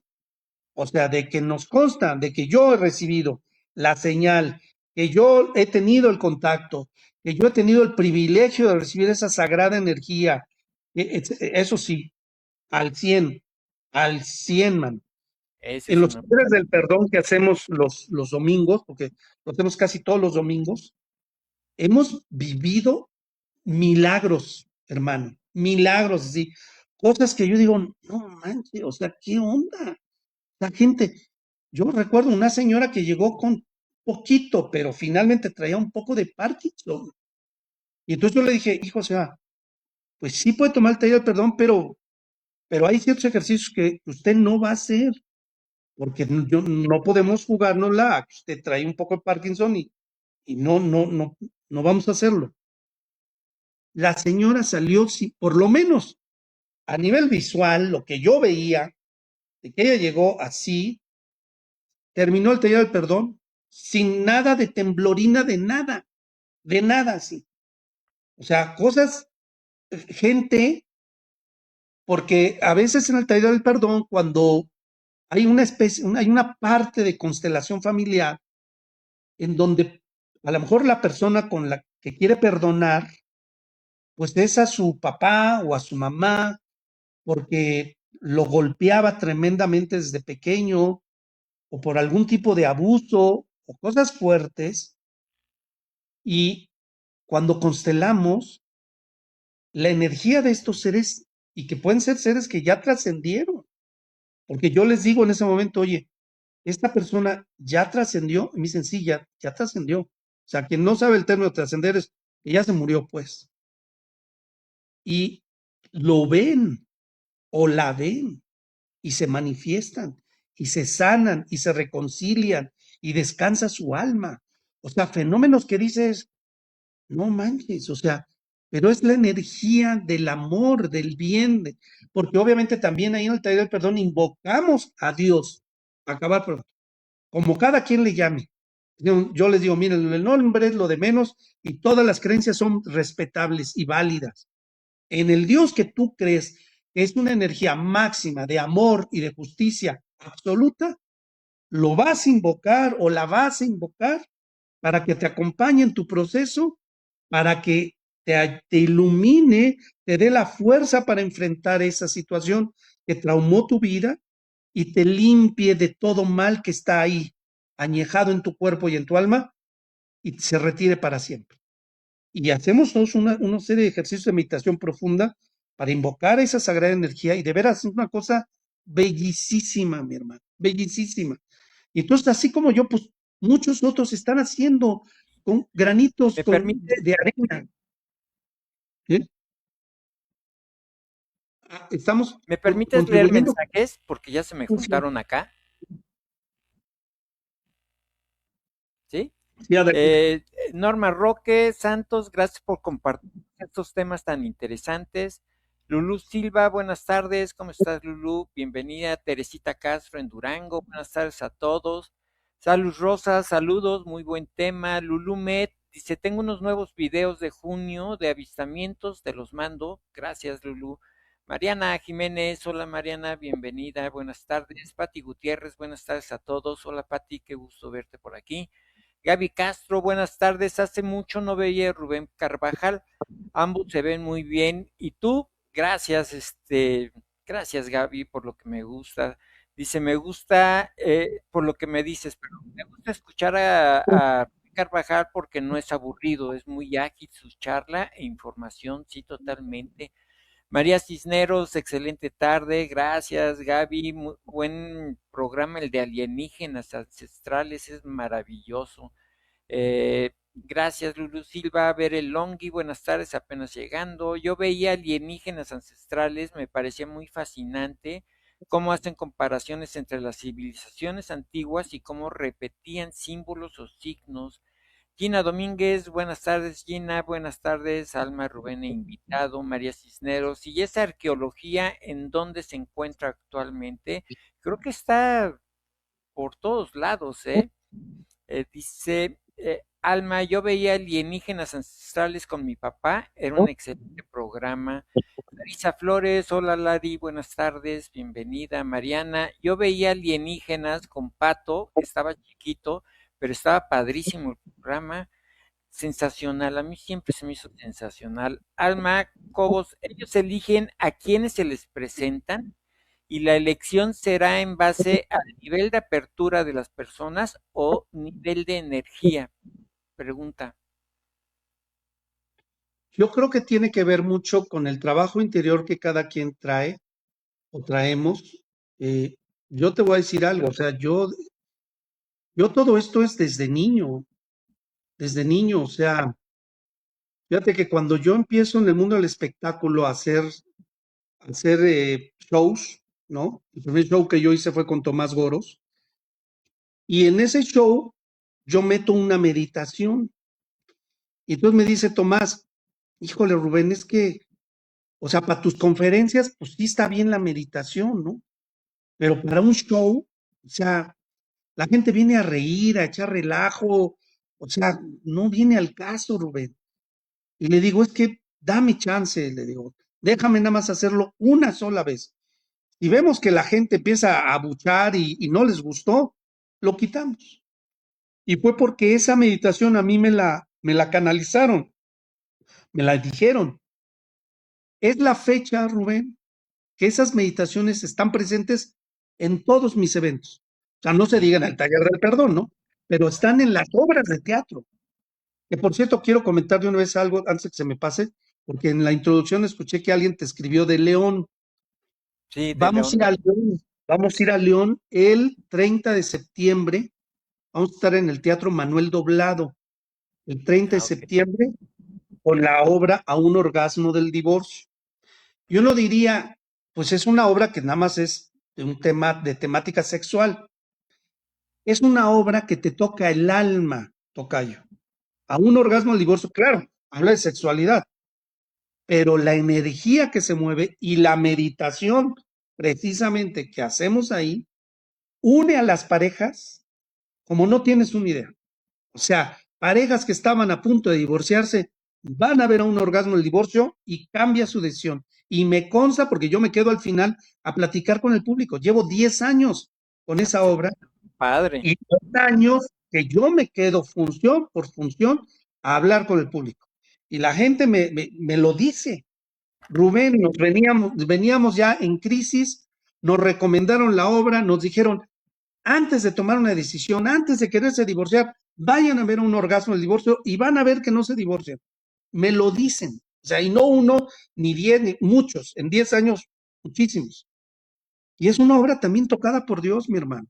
O sea, de que nos consta, de que yo he recibido la señal que yo he tenido el contacto, que yo he tenido el privilegio de recibir esa sagrada energía, eso sí, al 100, al 100, man. Esa En es los una... talleres del perdón que hacemos los domingos, porque lo hacemos casi todos los domingos, hemos vivido milagros, hermano, milagros, sí, cosas que yo digo, no manches, o sea, ¿qué onda? La gente, yo recuerdo una señora que llegó con poquito, pero finalmente traía un poco de Parkinson. Y entonces yo le dije, hijo, o sea, pues sí puede tomar el taller del perdón, pero hay ciertos ejercicios que usted no va a hacer, porque no podemos jugárnosla a que usted trae un poco de Parkinson y no vamos a hacerlo. La señora salió, sí, por lo menos a nivel visual, lo que yo veía, de que ella llegó así, terminó el taller del perdón, sin nada de temblorina, de nada así. O sea, cosas, gente, porque a veces en el taller del perdón, cuando hay una especie, hay una parte de constelación familiar en donde a lo mejor la persona con la que quiere perdonar, pues es a su papá o a su mamá, porque lo golpeaba tremendamente desde pequeño o por algún tipo de abuso o cosas fuertes. Y cuando constelamos, la energía de estos seres, y que pueden ser seres que ya trascendieron, porque yo les digo en ese momento, oye, esta persona ya trascendió, y me dicen, sí, ya trascendió. O sea, quien no sabe el término trascender es que ya se murió, pues. Y lo ven o la ven y se manifiestan y se sanan y se reconcilian y descansa su alma. O sea, fenómenos que dices, no manches, o sea, pero es la energía del amor, del bien, porque obviamente también ahí en el taller del perdón invocamos a Dios, a acabar pronto, como cada quien le llame. Yo les digo, miren, el nombre es lo de menos y todas las creencias son respetables y válidas. En el Dios que tú crees, que es una energía máxima de amor y de justicia absoluta, lo vas a invocar o la vas a invocar para que te acompañe en tu proceso, para que te ilumine, te dé la fuerza para enfrentar esa situación que traumó tu vida y te limpie de todo mal que está ahí, añejado en tu cuerpo y en tu alma, y se retire para siempre. Y hacemos todos una serie de ejercicios de meditación profunda para invocar esa sagrada energía y de veras es una cosa bellísima, mi hermano, bellísima. Y entonces, así como yo, pues muchos otros están haciendo con granitos ¿Me permites, de arena. ¿Sí? Estamos me permites leer contribuyendo. mensajes? Porque ya se me Sí, juntaron acá, ¿sí? sí, adelante. Norma Roque Santos, gracias por compartir estos temas tan interesantes. Lulú Silva, buenas tardes, ¿cómo estás, Lulú? Bienvenida. Teresita Castro en Durango, buenas tardes a todos. Salud Rosa, saludos, muy buen tema. Lulú Met dice, tengo unos nuevos videos de junio de avistamientos, te los mando. Gracias, Lulú. Mariana Jiménez, hola Mariana, bienvenida, buenas tardes. Pati Gutiérrez, buenas tardes a todos. Hola Pati, qué gusto verte por aquí. Gaby Castro, buenas tardes. Hace mucho no veía a Rubén Carvajal. Ambos se ven muy bien. ¿Y tú? Gracias, gracias Gaby por lo que me gusta. Dice, me gusta por lo que me dices, pero me gusta escuchar a Rubén Carvajal porque no es aburrido, es muy ágil su charla e información, sí, totalmente. María Cisneros, excelente tarde, gracias Gaby, buen programa el de alienígenas ancestrales, es maravilloso. Gracias, Lulu Silva. Ver el Longi, buenas tardes, apenas llegando. Yo veía alienígenas ancestrales, me parecía muy fascinante cómo hacen comparaciones entre las civilizaciones antiguas y cómo repetían símbolos o signos. Gina Domínguez, buenas tardes, Gina, buenas tardes, Alma Rubén invitado, María Cisneros. Y esa arqueología, ¿en dónde se encuentra actualmente? Creo que está por todos lados, ¿eh? Dice, Alma, yo veía alienígenas ancestrales con mi papá, era un excelente programa. Larisa Flores, hola Lari, buenas tardes, bienvenida. Mariana, yo veía alienígenas con Pato, estaba chiquito, pero estaba padrísimo el programa, sensacional, a mí siempre se me hizo sensacional. Alma, Cobos, ellos eligen a quienes se les presentan y la elección será en base al nivel de apertura de las personas o nivel de energía. Pregunta. Yo creo que tiene que ver mucho con el trabajo interior que cada quien trae o traemos. Eh, yo te voy a decir algo, o sea, yo todo esto es desde niño, o sea, fíjate que cuando yo empiezo en el mundo del espectáculo a hacer shows, ¿no? El primer show que yo hice fue con Tomás Goros, y en ese show yo meto una meditación, y entonces me dice Tomás, híjole Rubén, es que, o sea, para tus conferencias, pues sí está bien la meditación, ¿no? Pero para un show, o sea, la gente viene a reír, a echar relajo, o sea, no viene al caso, Rubén. Y le digo, es que dame chance, le digo, déjame nada más hacerlo una sola vez. Y vemos que la gente empieza a abuchar y no les gustó, lo quitamos. Y fue porque esa meditación a mí me la canalizaron, me la dijeron. Es la fecha, Rubén, que esas meditaciones están presentes en todos mis eventos. O sea, no se diga en el taller del perdón, ¿no? Pero están en las obras de teatro. Que por cierto, quiero comentar de una vez algo antes de que se me pase, porque en la introducción escuché que alguien te escribió de León. Sí, de Vamos a ir León. a León, vamos a ir a León el 30 de septiembre. Vamos a estar en el Teatro Manuel Doblado, el 30 de Ah, ok. septiembre, con la obra A un orgasmo del divorcio. Yo no diría, pues es una obra que nada más es de un tema de temática sexual. Es una obra que te toca el alma, tocayo. A un orgasmo del divorcio, claro, habla de sexualidad, pero la energía que se mueve y la meditación precisamente que hacemos ahí une a las parejas como no tienes una idea. O sea, parejas que estaban a punto de divorciarse van a ver a un orgasmo del divorcio y cambia su decisión. Y me consta porque yo me quedo al final a platicar con el público. Llevo 10 años con Ah, esa pues obra padre. y 2 años que yo me quedo función por función a hablar con el público. Y la gente me lo dice. Rubén, veníamos ya en crisis, nos recomendaron la obra, nos dijeron, antes de tomar una decisión, antes de quererse divorciar, vayan a ver un orgasmo del divorcio y van a ver que no se divorcian. Me lo dicen. O sea, y no uno, ni 10, ni muchos. En 10 años, muchísimos. Y es una obra también tocada por Dios, mi hermano.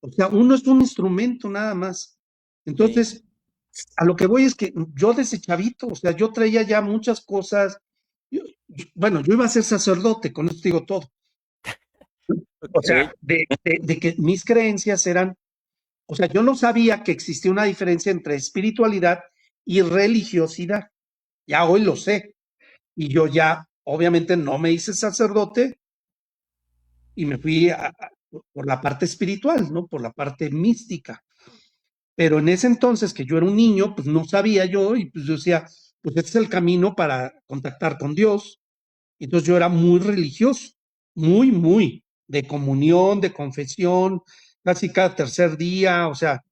O sea, uno es un instrumento nada más. Sí. Entonces, a lo que voy es que yo desde chavito, o sea, yo traía ya muchas cosas. Bueno, yo iba a ser sacerdote, con esto digo todo. O Ok. sea, de que mis creencias eran, o sea, yo no sabía que existía una diferencia entre espiritualidad y religiosidad. Ya hoy lo sé. Y yo ya, obviamente, no me hice sacerdote y me fui por la parte espiritual, ¿no? Por la parte mística. Pero en ese entonces, que yo era un niño, pues no sabía yo y pues yo decía, pues este es el camino para contactar con Dios. Entonces yo era muy religioso, muy, de comunión, de confesión, casi cada tercer día, o sea,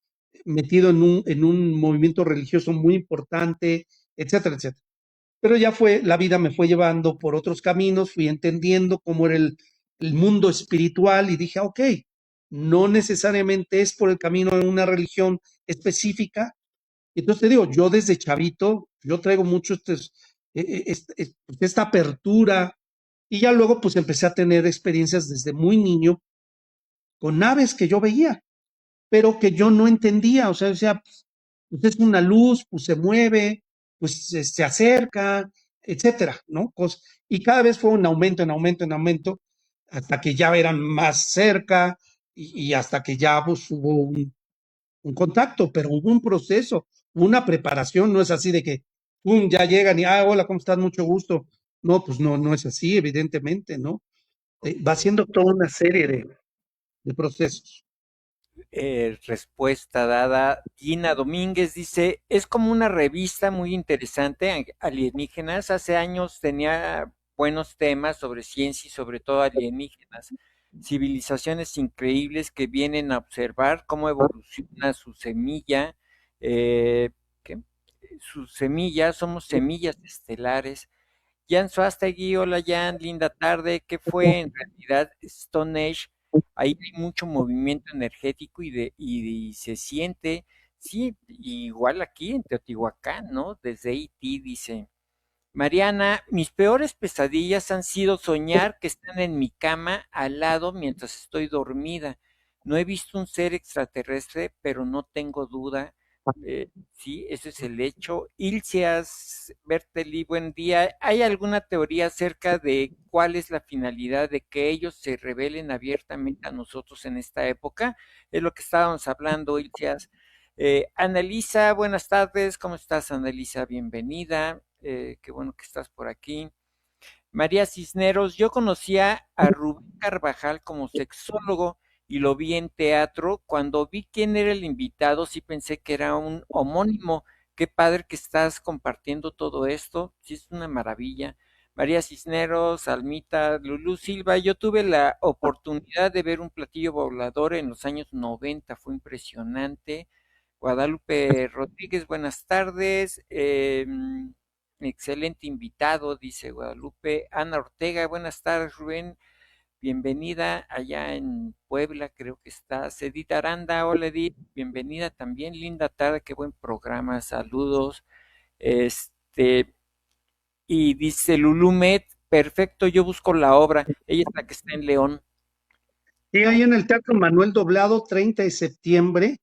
metido en un movimiento religioso muy importante, etcétera, etcétera. Pero ya fue, la vida me fue llevando por otros caminos, fui entendiendo cómo era el mundo espiritual y dije, ok, no necesariamente es por el camino de una religión específica. Entonces te digo, yo desde chavito, yo traigo mucho pues, esta apertura y ya luego pues empecé a tener experiencias desde muy niño con aves que yo veía, pero que yo no entendía, o sea, pues es una luz, pues se mueve, pues se acerca, etcétera, ¿no? Y cada vez fue un aumento, en aumento, en aumento, hasta que ya eran más cerca y hasta que ya pues, hubo un contacto, pero hubo un proceso, una preparación, no es así de que, pum, ya llegan y, hola, ¿cómo estás? Mucho gusto. No, pues no, no es así, evidentemente, ¿no? Va Ok. siendo toda una serie de procesos. Respuesta dada. Gina Domínguez dice, es como una revista muy interesante, alienígenas. Hace años tenía buenos temas sobre ciencia y sobre todo alienígenas. civilizaciones increíbles que vienen a observar cómo evoluciona su semilla, eh, que sus semillas, somos semillas estelares. Jan Suastegui, hola Jan, linda tarde. ¿Qué fue en realidad Stone Age? Ahí hay mucho movimiento energético y se siente, sí, igual aquí en Teotihuacán, ¿no? Desde Haití dice. Mariana, mis peores pesadillas han sido soñar que están en mi cama al lado mientras estoy dormida. No he visto un ser extraterrestre, pero no tengo duda. Sí, ese es el hecho. Ilcias, Berteli, buen día. ¿Hay alguna teoría acerca de cuál es la finalidad de que ellos se revelen abiertamente a nosotros en esta época? Es lo que estábamos hablando, Ilcias. Annalisa, buenas tardes. ¿Cómo estás, Annalisa? Bienvenida. Qué bueno que estás por aquí. María Cisneros, yo conocía a Rubén Carvajal como sexólogo y lo vi en teatro. Cuando vi quién era el invitado, sí pensé que era un homónimo. Qué padre que estás compartiendo todo esto. Sí, es una maravilla. María Cisneros, Almita, Lulú Silva, yo tuve la oportunidad de ver un platillo volador en los años 90, fue impresionante. Guadalupe Rodríguez, buenas tardes. Excelente invitado, dice Guadalupe. Ana Ortega, buenas tardes, Rubén. Bienvenida allá en Puebla, creo que está. Edith Aranda, hola Edith, bienvenida también. Linda tarde, qué buen programa, saludos. Este, y dice Lulumet, perfecto, yo busco la obra. Ella es la que está en León. Y ahí en el Teatro Manuel Doblado, 30 de septiembre,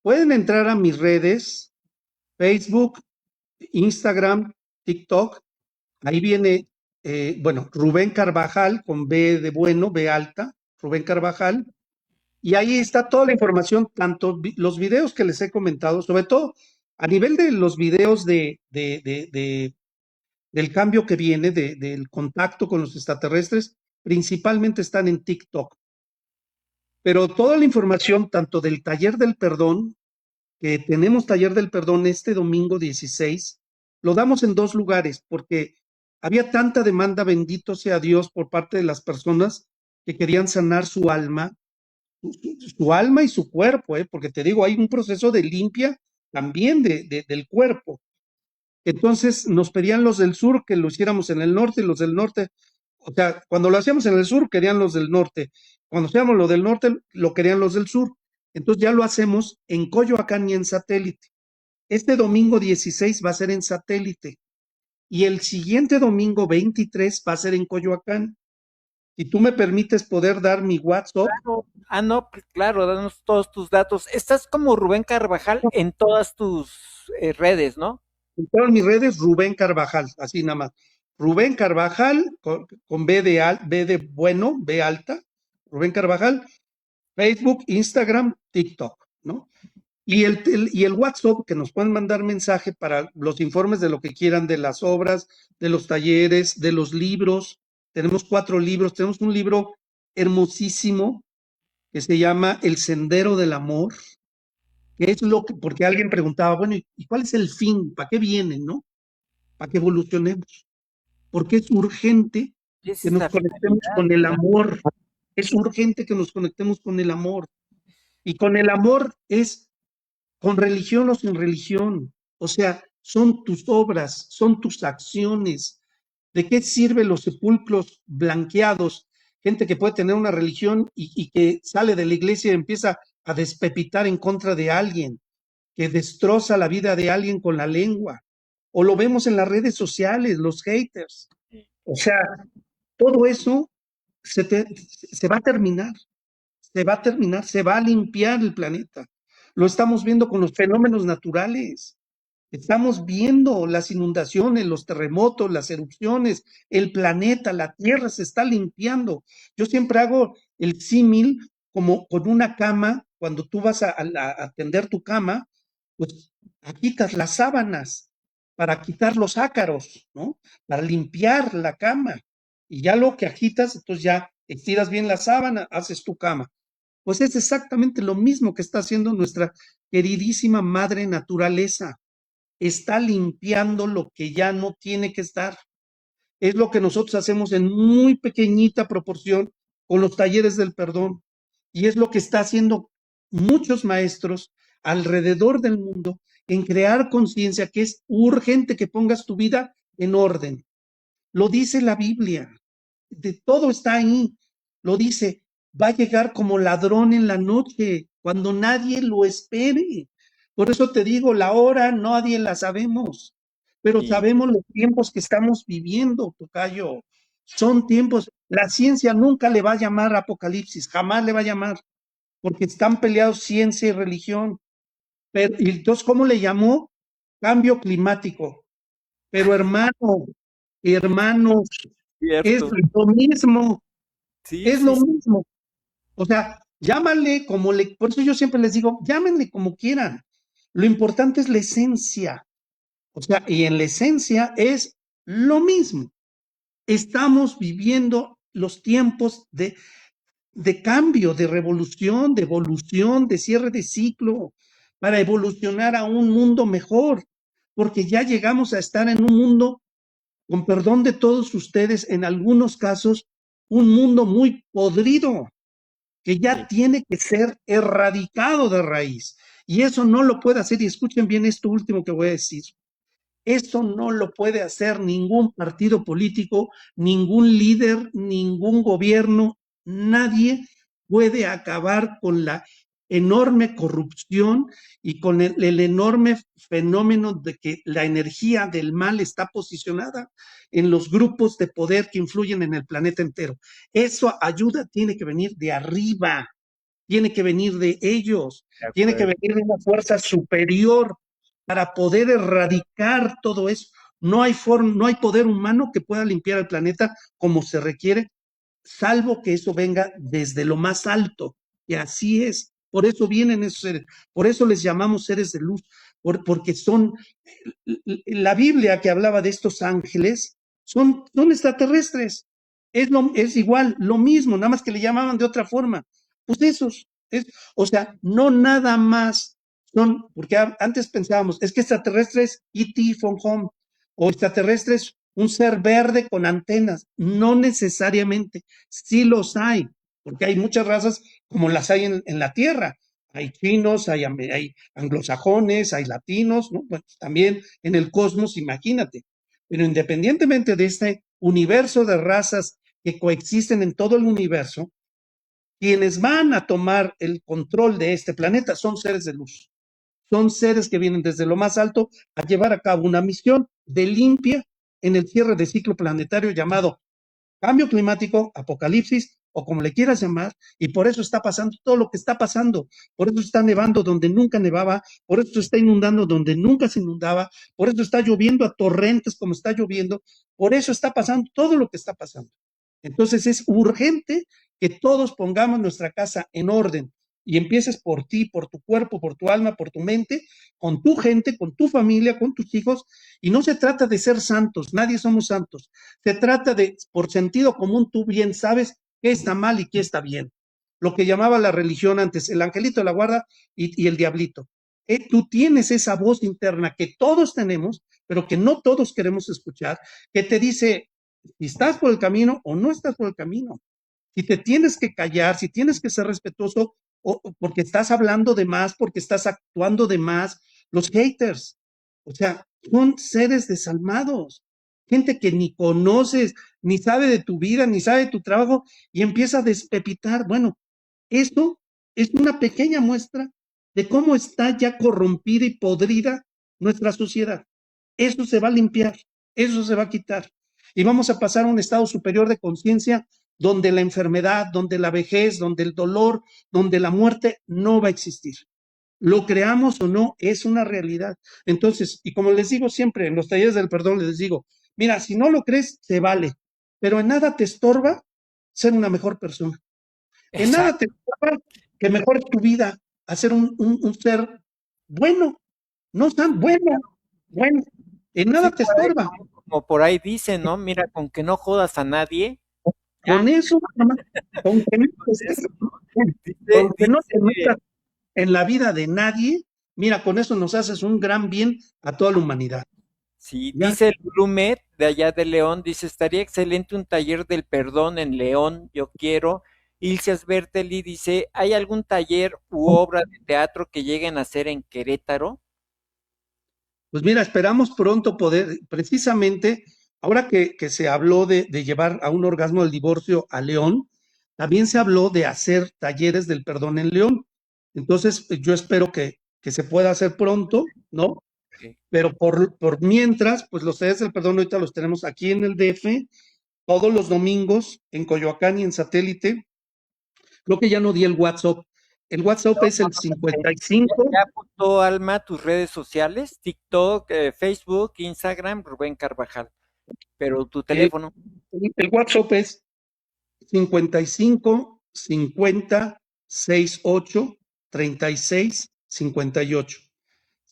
pueden entrar a mis redes, Facebook, Instagram, TikTok. Ahí viene, bueno, Rubén Carvajal con B de bueno, B alta, Rubén Carvajal. Y ahí está toda la información, tanto los videos que les he comentado, sobre todo a nivel de los videos del cambio que viene, del contacto con los extraterrestres, principalmente están en TikTok. Pero toda la información, tanto del taller del perdón, que tenemos taller del perdón este domingo 16, lo damos en dos lugares, porque había tanta demanda, bendito sea Dios, por parte de las personas que querían sanar su alma y su cuerpo, porque te digo, hay un proceso de limpia también del cuerpo. Entonces nos pedían los del sur que lo hiciéramos en el norte, y los del norte, o sea, cuando lo hacíamos en el sur, querían los del norte. Cuando hacíamos lo del norte, lo querían los del sur. Entonces ya lo hacemos en Coyoacán y en satélite. Este domingo 16 va a ser en satélite y el siguiente domingo 23 va a ser en Coyoacán. Si tú me permites poder dar mi WhatsApp, Claro. Ah, no, pues claro, danos todos tus datos. Estás como Rubén Carvajal en todas tus redes, ¿no? en todas mis redes, Rubén Carvajal, así nada más. Rubén Carvajal, con B de bueno, B alta, Rubén Carvajal, Facebook, Instagram, TikTok, ¿no? Y el WhatsApp, que nos pueden mandar mensaje para los informes de lo que quieran, de las obras, de los talleres, de los libros. Tenemos 4 libros. Tenemos un libro hermosísimo que se llama El Sendero del Amor, que es lo que, porque alguien preguntaba, bueno, ¿y cuál es el fin? ¿Para qué vienen, no? Para que evolucionemos. Porque es urgente Y esa que es nos la conectemos finalidad, con el claro. amor. Es urgente que nos conectemos con el amor. Y con el amor es con religión o sin religión. O sea, son tus obras, son tus acciones. ¿De qué sirven los sepulcros blanqueados? Gente que puede tener una religión y que sale de la iglesia y empieza a despepitar en contra de alguien, que destroza la vida de alguien con la lengua. O lo vemos en las redes sociales, los haters. O sea, todo eso se va a terminar, se va a terminar, se va a limpiar el planeta. Lo estamos viendo con los fenómenos naturales. Estamos viendo las inundaciones, los terremotos, las erupciones, el planeta, la Tierra se está limpiando. Yo siempre hago el símil como con una cama, cuando tú vas a tender tu cama, pues quitas las sábanas para quitar los ácaros, ¿no? Para limpiar la cama. Y ya lo que agitas, entonces ya estiras bien la sábana, haces tu cama. Pues es exactamente lo mismo que está haciendo nuestra queridísima madre naturaleza. Está limpiando lo que ya no tiene que estar. Es lo que nosotros hacemos en muy pequeñita proporción con los talleres del perdón. Y es lo que está haciendo muchos maestros alrededor del mundo en crear conciencia que es urgente que pongas tu vida en orden. Lo dice la Biblia, de todo está ahí. Lo dice, va a llegar como ladrón en la noche, cuando nadie lo espere. Por eso te digo, la hora nadie la sabemos, pero Sí, sabemos los tiempos que estamos viviendo, tocayo. Son tiempos, la ciencia nunca le va a llamar apocalipsis, jamás le va a llamar, porque están peleados ciencia y religión. Pero, y entonces, ¿cómo le llamó? Cambio climático. Pero hermanos, es cierto. lo mismo, Sí, es sí, lo sí, mismo. O sea, llámale como le, por eso yo siempre les digo, llámenle como quieran. Lo importante es la esencia. O sea, y en la esencia es lo mismo. Estamos viviendo los tiempos de cambio, de revolución, de evolución, de cierre de ciclo, para evolucionar a un mundo mejor, porque ya llegamos a estar en un mundo, con perdón de todos ustedes, en algunos casos, un mundo muy podrido, que ya sí, tiene que ser erradicado de raíz. Y eso no lo puede hacer, y escuchen bien esto último que voy a decir. Eso no lo puede hacer ningún partido político, ningún líder, ningún gobierno, nadie puede acabar con la enorme corrupción y con el enorme fenómeno de que la energía del mal está posicionada en los grupos de poder que influyen en el planeta entero. Eso ayuda tiene que venir de arriba, tiene que venir de ellos, de tiene que acuerdo. venir de una fuerza superior para poder erradicar todo eso. No hay forma, no hay poder humano que pueda limpiar el planeta como se requiere, salvo que eso venga desde lo más alto. Y así es. Por eso vienen esos seres. Por eso les llamamos seres de luz. Porque son la Biblia que hablaba de estos ángeles, son extraterrestres. Es igual, lo mismo, nada más que le llamaban de otra forma. Pues esos, o sea, no nada más son, porque antes pensábamos, es que extraterrestres E.T. from Home, o extraterrestres un ser verde con antenas. No necesariamente, sí los hay, porque hay muchas razas como las hay en la Tierra. Hay chinos, hay anglosajones, hay latinos, ¿no? Bueno, también en el cosmos, imagínate. Pero independientemente de este universo de razas que coexisten en todo el universo, quienes van a tomar el control de este planeta son seres de luz. Son seres que vienen desde lo más alto a llevar a cabo una misión de limpia en el cierre de ciclo planetario llamado cambio climático, apocalipsis o como le quieras llamar, y por eso está pasando todo lo que está pasando. Por eso está nevando donde nunca nevaba, por eso está inundando donde nunca se inundaba, por eso está lloviendo a torrentes como está lloviendo, por eso está pasando todo lo que está pasando. Entonces es urgente que todos pongamos nuestra casa en orden y empieces por ti, por tu cuerpo, por tu alma, por tu mente, con tu gente, con tu familia, con tus hijos. Y no se trata de ser santos, nadie somos santos. Se trata de, por sentido común, tú bien sabes qué está mal y qué está bien. Lo que llamaba la religión antes, el angelito de la guarda y el diablito. Tú tienes esa voz interna que todos tenemos, pero que no todos queremos escuchar, que te dice si estás por el camino o no estás por el camino. Si te tienes que callar, si tienes que ser respetuoso, porque estás hablando de más, porque estás actuando de más. Los haters, o sea, son seres desalmados, gente que ni conoces, ni sabe de tu vida, ni sabe de tu trabajo, y empieza a despepitar. Bueno, esto es una pequeña muestra de cómo está ya corrompida y podrida nuestra sociedad. Eso se va a limpiar, eso se va a quitar. Y vamos a pasar a un estado superior de conciencia donde la enfermedad, donde la vejez, donde el dolor, donde la muerte no va a existir. Lo creamos o no, es una realidad. Entonces, y como les digo siempre en los talleres del perdón, les digo, mira, si no lo crees, se vale, pero en nada te estorba ser una mejor persona. En nada te Exacto. estorba que mejores tu vida a ser un ser bueno, no tan bueno, bueno. En Sí, nada te por ahí, estorba. como por ahí dicen, ¿no? Mira, con que no jodas a nadie, Con ya, eso, con que no con te estés, eso. con Dice, que no te dice, metas en la vida de nadie, mira, con eso nos haces un gran bien a toda la humanidad. sí, Ya, dice el Blumet de allá de León, dice, estaría excelente un taller del perdón en León, yo quiero. Ilse Berteli dice, ¿hay algún taller u obra de teatro que lleguen a hacer en Querétaro? Pues mira, esperamos pronto poder, precisamente, ahora que se habló de llevar a un orgasmo del divorcio a León, también se habló de hacer talleres del perdón en León. Entonces, yo espero que se pueda hacer pronto, ¿no? Ok. Pero por mientras, pues los talleres del perdón ahorita los tenemos aquí en el DF, todos los domingos, en Coyoacán y en Satélite. Creo que ya no di el WhatsApp. El WhatsApp es el ¿Ya 55. apuntó Alma tus redes sociales? TikTok, Facebook, Instagram, Rubén Carvajal. Pero tu eh, teléfono. el WhatsApp es 55 50 68 36 58.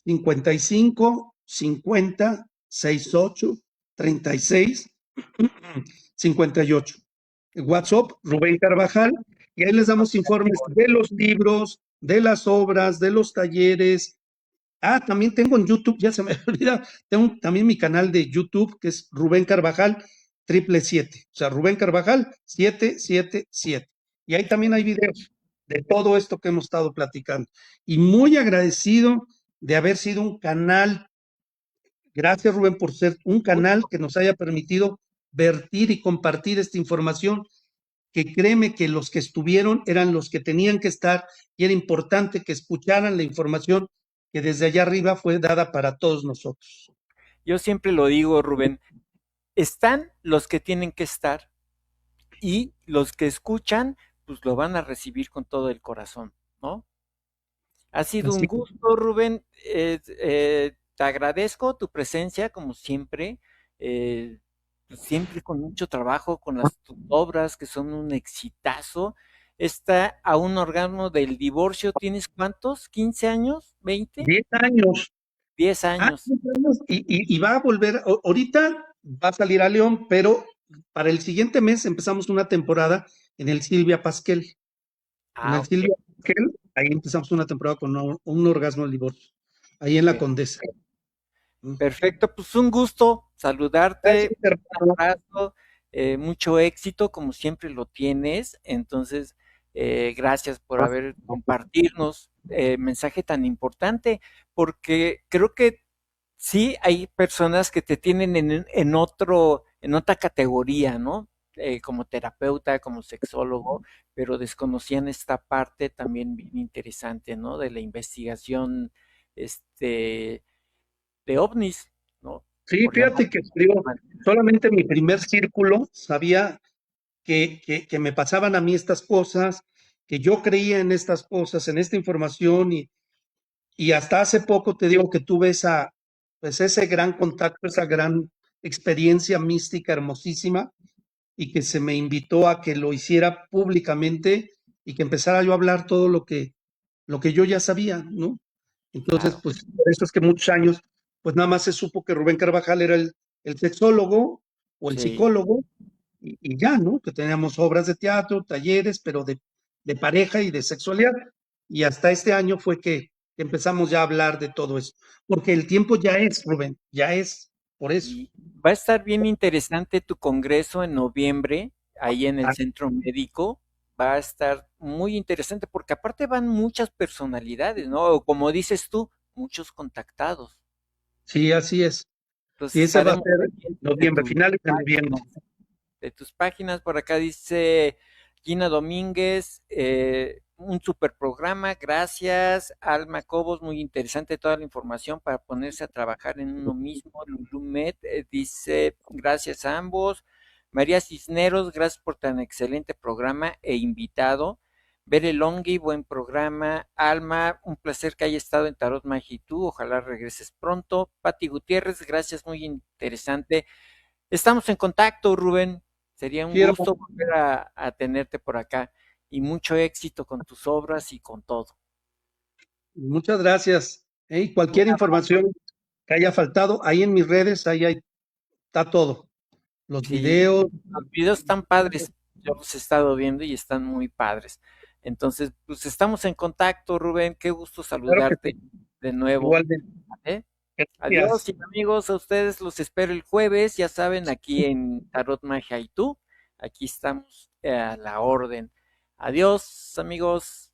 55 50 68 36 58. WhatsApp, Rubén Carvajal, y ahí les damos informes de los libros, de las obras, de los talleres. Ah, también tengo en YouTube, ya se me olvida, tengo también mi canal de YouTube que es Rubén Carvajal 777, o sea, Rubén Carvajal 777. Y ahí también hay videos de todo esto que hemos estado platicando. Y muy agradecido de haber sido un canal, gracias Rubén por ser un canal que nos haya permitido vertir y compartir esta información, que créeme que los que estuvieron eran los que tenían que estar y era importante que escucharan la información que desde allá arriba fue dada para todos nosotros. Yo siempre lo digo, Rubén, están los que tienen que estar y los que escuchan, pues lo van a recibir con todo el corazón, ¿no? Ha sido un Así, gusto, Rubén. Te agradezco tu presencia, como siempre. Pues, siempre con mucho trabajo, con las tus obras que son un exitazo. Está a un orgasmo del divorcio. ¿Tienes cuántos? ¿15 años? ¿20? 10 años. 10 Ah, años. 10 años. Y va a volver, ahorita va a salir a León, pero para el siguiente mes empezamos una temporada en el Silvia Pasquel. En Ah, el ok. Silvia Pasquel, ahí empezamos una temporada con un orgasmo del divorcio, ahí en la Condesa. Perfecto, pues un gusto saludarte, Gracias, un hermano. abrazo, mucho éxito como siempre lo tienes. Entonces, gracias por haber compartirnos mensaje tan importante, porque creo que sí hay personas que te tienen en otra categoría, ¿no? Como terapeuta, como sexólogo, pero desconocían esta parte también bien interesante, ¿no? De la investigación, este de ovnis, ¿no? Sí, Por llamar fíjate que de yo alguna manera. solamente mi primer círculo sabía que me pasaban a mí estas cosas, que yo creía en estas cosas, en esta información, y hasta hace poco te digo que tuve pues ese gran contacto, esa gran experiencia mística hermosísima, y que se me invitó a que lo hiciera públicamente y que empezara yo a hablar todo lo que yo ya sabía, ¿no? Entonces, Claro, pues por eso es que muchos años, pues nada más se supo que Rubén Carvajal era el sexólogo o el sí. psicólogo, y ya, ¿no? Que teníamos obras de teatro, talleres, pero de pareja y de sexualidad. Y hasta este año fue que empezamos ya a hablar de todo eso, porque el tiempo ya es, Rubén, ya es, por eso. Y va a estar bien interesante tu congreso en noviembre, ahí en el Ah, centro médico. Va a estar muy interesante porque aparte van muchas personalidades, ¿no? O como dices tú, muchos contactados. sí, así es. Sí, Entonces ese va a estaremos ser pendientes noviembre, finales de noviembre. de tus páginas. Por acá dice Gina Domínguez, un super programa, gracias. Alma Cobos, muy interesante toda la información para ponerse a trabajar en uno mismo. Lulumet dice, gracias a ambos. María Cisneros, gracias por tan excelente programa e invitado. Bere Longhi, buen programa. Alma, un placer que haya estado en Tarot Magia y tú. Ojalá regreses pronto. Pati Gutiérrez, gracias, muy interesante. Estamos en contacto, Rubén. Sería un Quiero, gusto volver a tenerte por acá y mucho éxito con tus obras y con todo. muchas gracias. Y Un cualquier abrazo. información que haya faltado, ahí en mis redes, está todo. Los Sí, videos, los videos están padres. Yo los he estado viendo y están muy padres. Entonces, pues estamos en contacto, Rubén. Qué gusto claro que saludarte sí, de nuevo. igualmente. ¿Vale? Adiós Gracias. y amigos, a ustedes los espero el jueves, ya saben, aquí en Tarot Magia y tú. Aquí estamos a la orden. Adiós, amigos.